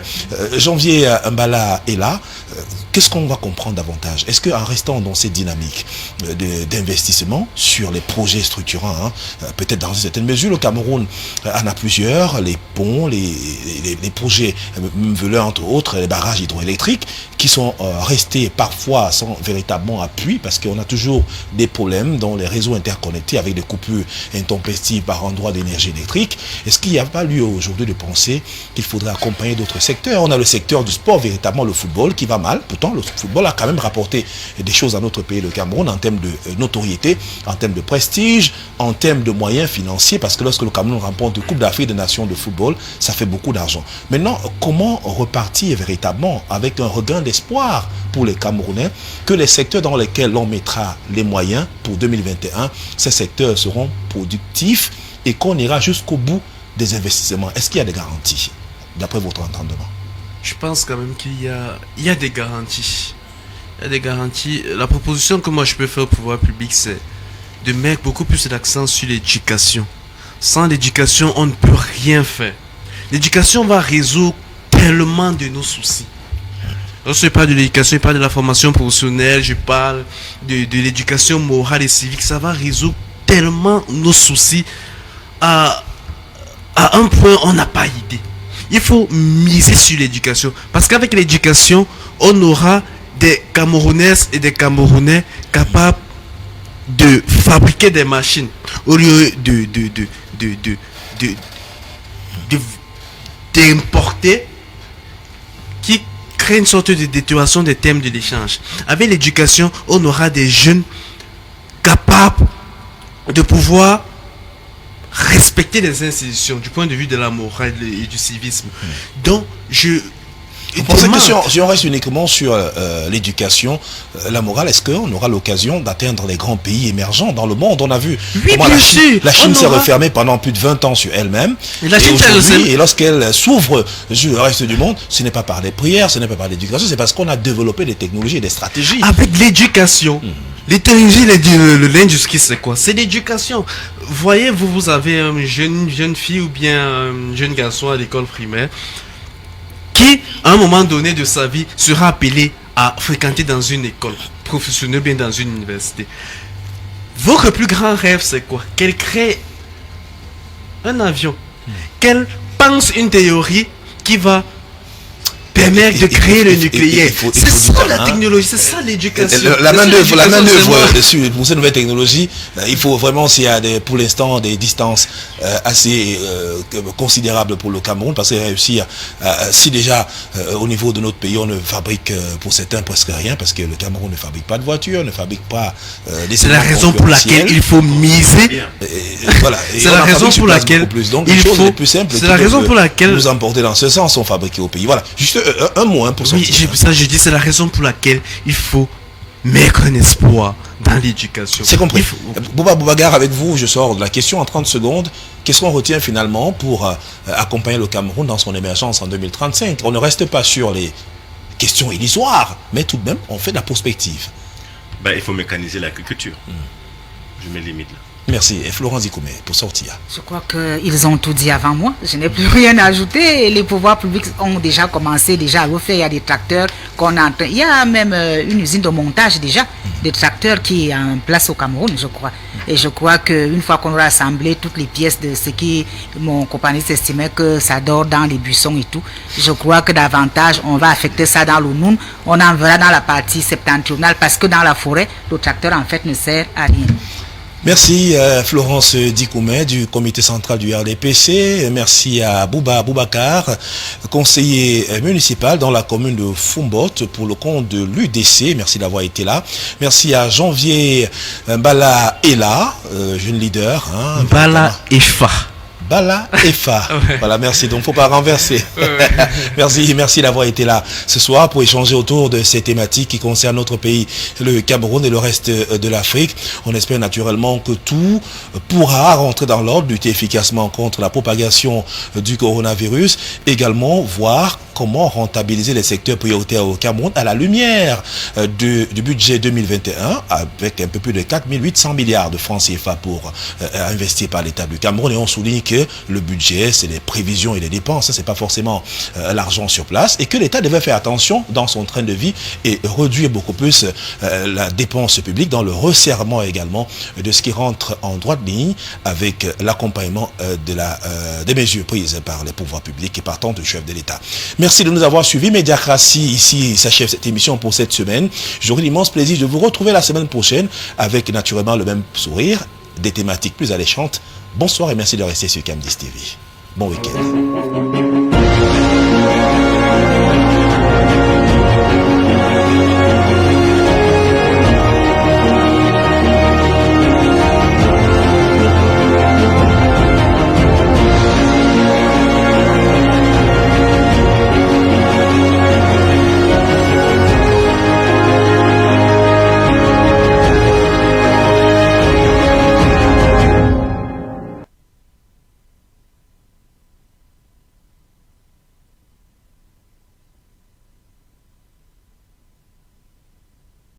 Janvier Mbala est là. Qu'est-ce qu'on va comprendre davantage? Est-ce qu'en restant dans cette dynamique d'investissement sur les projets structurants, peut-être dans une certaine mesure, le Cameroun en a plusieurs, les ponts, les projets Mvelin, entre autres, les barrages hydroélectriques, qui sont restés parfois sans véritablement appui, parce qu'on a toujours des problèmes dans les réseaux interconnectés avec des coupures intempestives par endroit d'énergie électrique. Est-ce qu'il n'y a pas lieu aujourd'hui de penser qu'il faudrait accompagner d'autres secteurs? On a le secteur du sport, véritablement le football, qui va mal. Pourtant, le football a quand même rapporté des choses à notre pays, le Cameroun, en termes de notoriété, en termes de prestige, en termes de moyens financiers, parce que lorsque le Cameroun remporte une Coupe d'Afrique des Nations de football, ça fait beaucoup d'argent. Maintenant, comment repartir véritablement avec un regain d'espoir pour les Camerounais, que les secteurs dans lesquels l'on mettra les moyens pour 2021, ces secteurs seront productifs et qu'on ira jusqu'au bout des investissements? Est-ce qu'il y a des garanties, d'après votre entendement? Je pense quand même qu'il y a des garanties. Il y a des garanties. La proposition que moi je peux faire au pouvoir public, c'est de mettre beaucoup plus d'accent sur l'éducation. Sans l'éducation, on ne peut rien faire. L'éducation va résoudre tellement de nos soucis. Lorsque je parle de l'éducation, je parle de la formation professionnelle, je parle de l'éducation morale et civique, ça va résoudre tellement nos soucis à un point on n'a pas idée. Il faut miser sur l'éducation. Parce qu'avec l'éducation, on aura des Camerounaises et des Camerounais capables de fabriquer des machines au lieu d'importer, qui crée une sorte de détérioration des thèmes de l'échange. Avec l'éducation, on aura des jeunes capables de pouvoir respecter les institutions du point de vue de la morale et du civisme. Donc, vous pensez que si on reste uniquement sur l'éducation, la morale, est-ce qu'on aura l'occasion d'atteindre les grands pays émergents dans le monde? On a vu comment la Chine s'est refermée pendant plus de 20 ans sur elle-même. Et lorsqu'elle s'ouvre sur le reste du monde, ce n'est pas par les prières, ce n'est pas par l'éducation, c'est parce qu'on a développé des technologies et des stratégies. Avec l'éducation, les technologies, l'industrie, c'est quoi? C'est l'éducation. Voyez, vous avez une jeune fille ou bien un jeune garçon à l'école primaire qui, à un moment donné de sa vie, sera appelé à fréquenter dans une école professionnelle, bien dans une université. Votre plus grand rêve, c'est quoi? Qu'elle crée un avion, qu'elle pense une théorie qui va permettre de créer le nucléaire. C'est ça la technologie, c'est ça l'éducation. La main-d'œuvre pour ces nouvelles technologies, il faut vraiment, s'il y a pour l'instant des distances assez considérables pour le Cameroun, parce que réussir, si déjà au niveau de notre pays on ne fabrique pour certains presque rien, parce que le Cameroun ne fabrique pas de voitures, ne fabrique pas des... C'est la raison pour laquelle il faut miser. C'est la raison pour laquelle il faut... C'est la raison pour laquelle nous emporter dans ce sens sont fabriqués au pays. Voilà, juste un mot pour sortir. Oui, je dis, c'est la raison pour laquelle il faut mettre un espoir dans l'éducation. C'est compris. Bouba Boubagar, avec vous, je sors de la question en 30 secondes. Qu'est-ce qu'on retient finalement pour accompagner le Cameroun dans son émergence en 2035? On ne reste pas sur les questions illusoires, mais tout de même, on fait de la prospective. Il faut mécaniser l'agriculture. Je mets limite là. Merci. Et Florence Dikoumé, pour sortir. Je crois qu'ils ont tout dit avant moi. Je n'ai plus rien à ajouter. Et les pouvoirs publics ont déjà commencé à refaire. Il y a des tracteurs qu'on entend. Il y a même une usine de montage déjà, des tracteurs qui est en place au Cameroun, je crois. Et je crois qu'une fois qu'on aura assemblé toutes les pièces de ce qui, mon compagnoniste estimait que ça dort dans les buissons et tout, je crois que davantage on va affecter ça dans le Noun. On en verra dans la partie septentrionale parce que dans la forêt, le tracteur en fait ne sert à rien. Merci Florence Dikoumé du comité central du RDPC. Merci à Bouba Boubacar, conseiller municipal dans la commune de Fumbot pour le compte de l'UDC. Merci d'avoir été là. Merci à Janvier Bala Ela, jeune leader. Bala Efa. Bala Efa. Voilà, merci. Donc, faut pas renverser. Merci d'avoir été là ce soir pour échanger autour de ces thématiques qui concernent notre pays, le Cameroun et le reste de l'Afrique. On espère naturellement que tout pourra rentrer dans l'ordre, lutter efficacement contre la propagation du coronavirus. Également, voir comment rentabiliser les secteurs prioritaires au Cameroun à la lumière du budget 2021 avec un peu plus de 4 800 milliards de francs CFA pour investir par l'État du Cameroun. Et on souligne que le budget, c'est les prévisions et les dépenses, c'est pas forcément l'argent sur place, et que l'État devait faire attention dans son train de vie et réduire beaucoup plus la dépense publique dans le resserrement également de ce qui rentre en droite ligne avec l'accompagnement des mesures prises par les pouvoirs publics et partant du chef de l'État. Merci de nous avoir suivis. Médiacratie, ici s'achève cette émission pour cette semaine. J'aurai l'immense plaisir de vous retrouver la semaine prochaine avec naturellement le même sourire, des thématiques plus alléchantes. Bonsoir et merci de rester sur Cam10 TV. Bon week-end.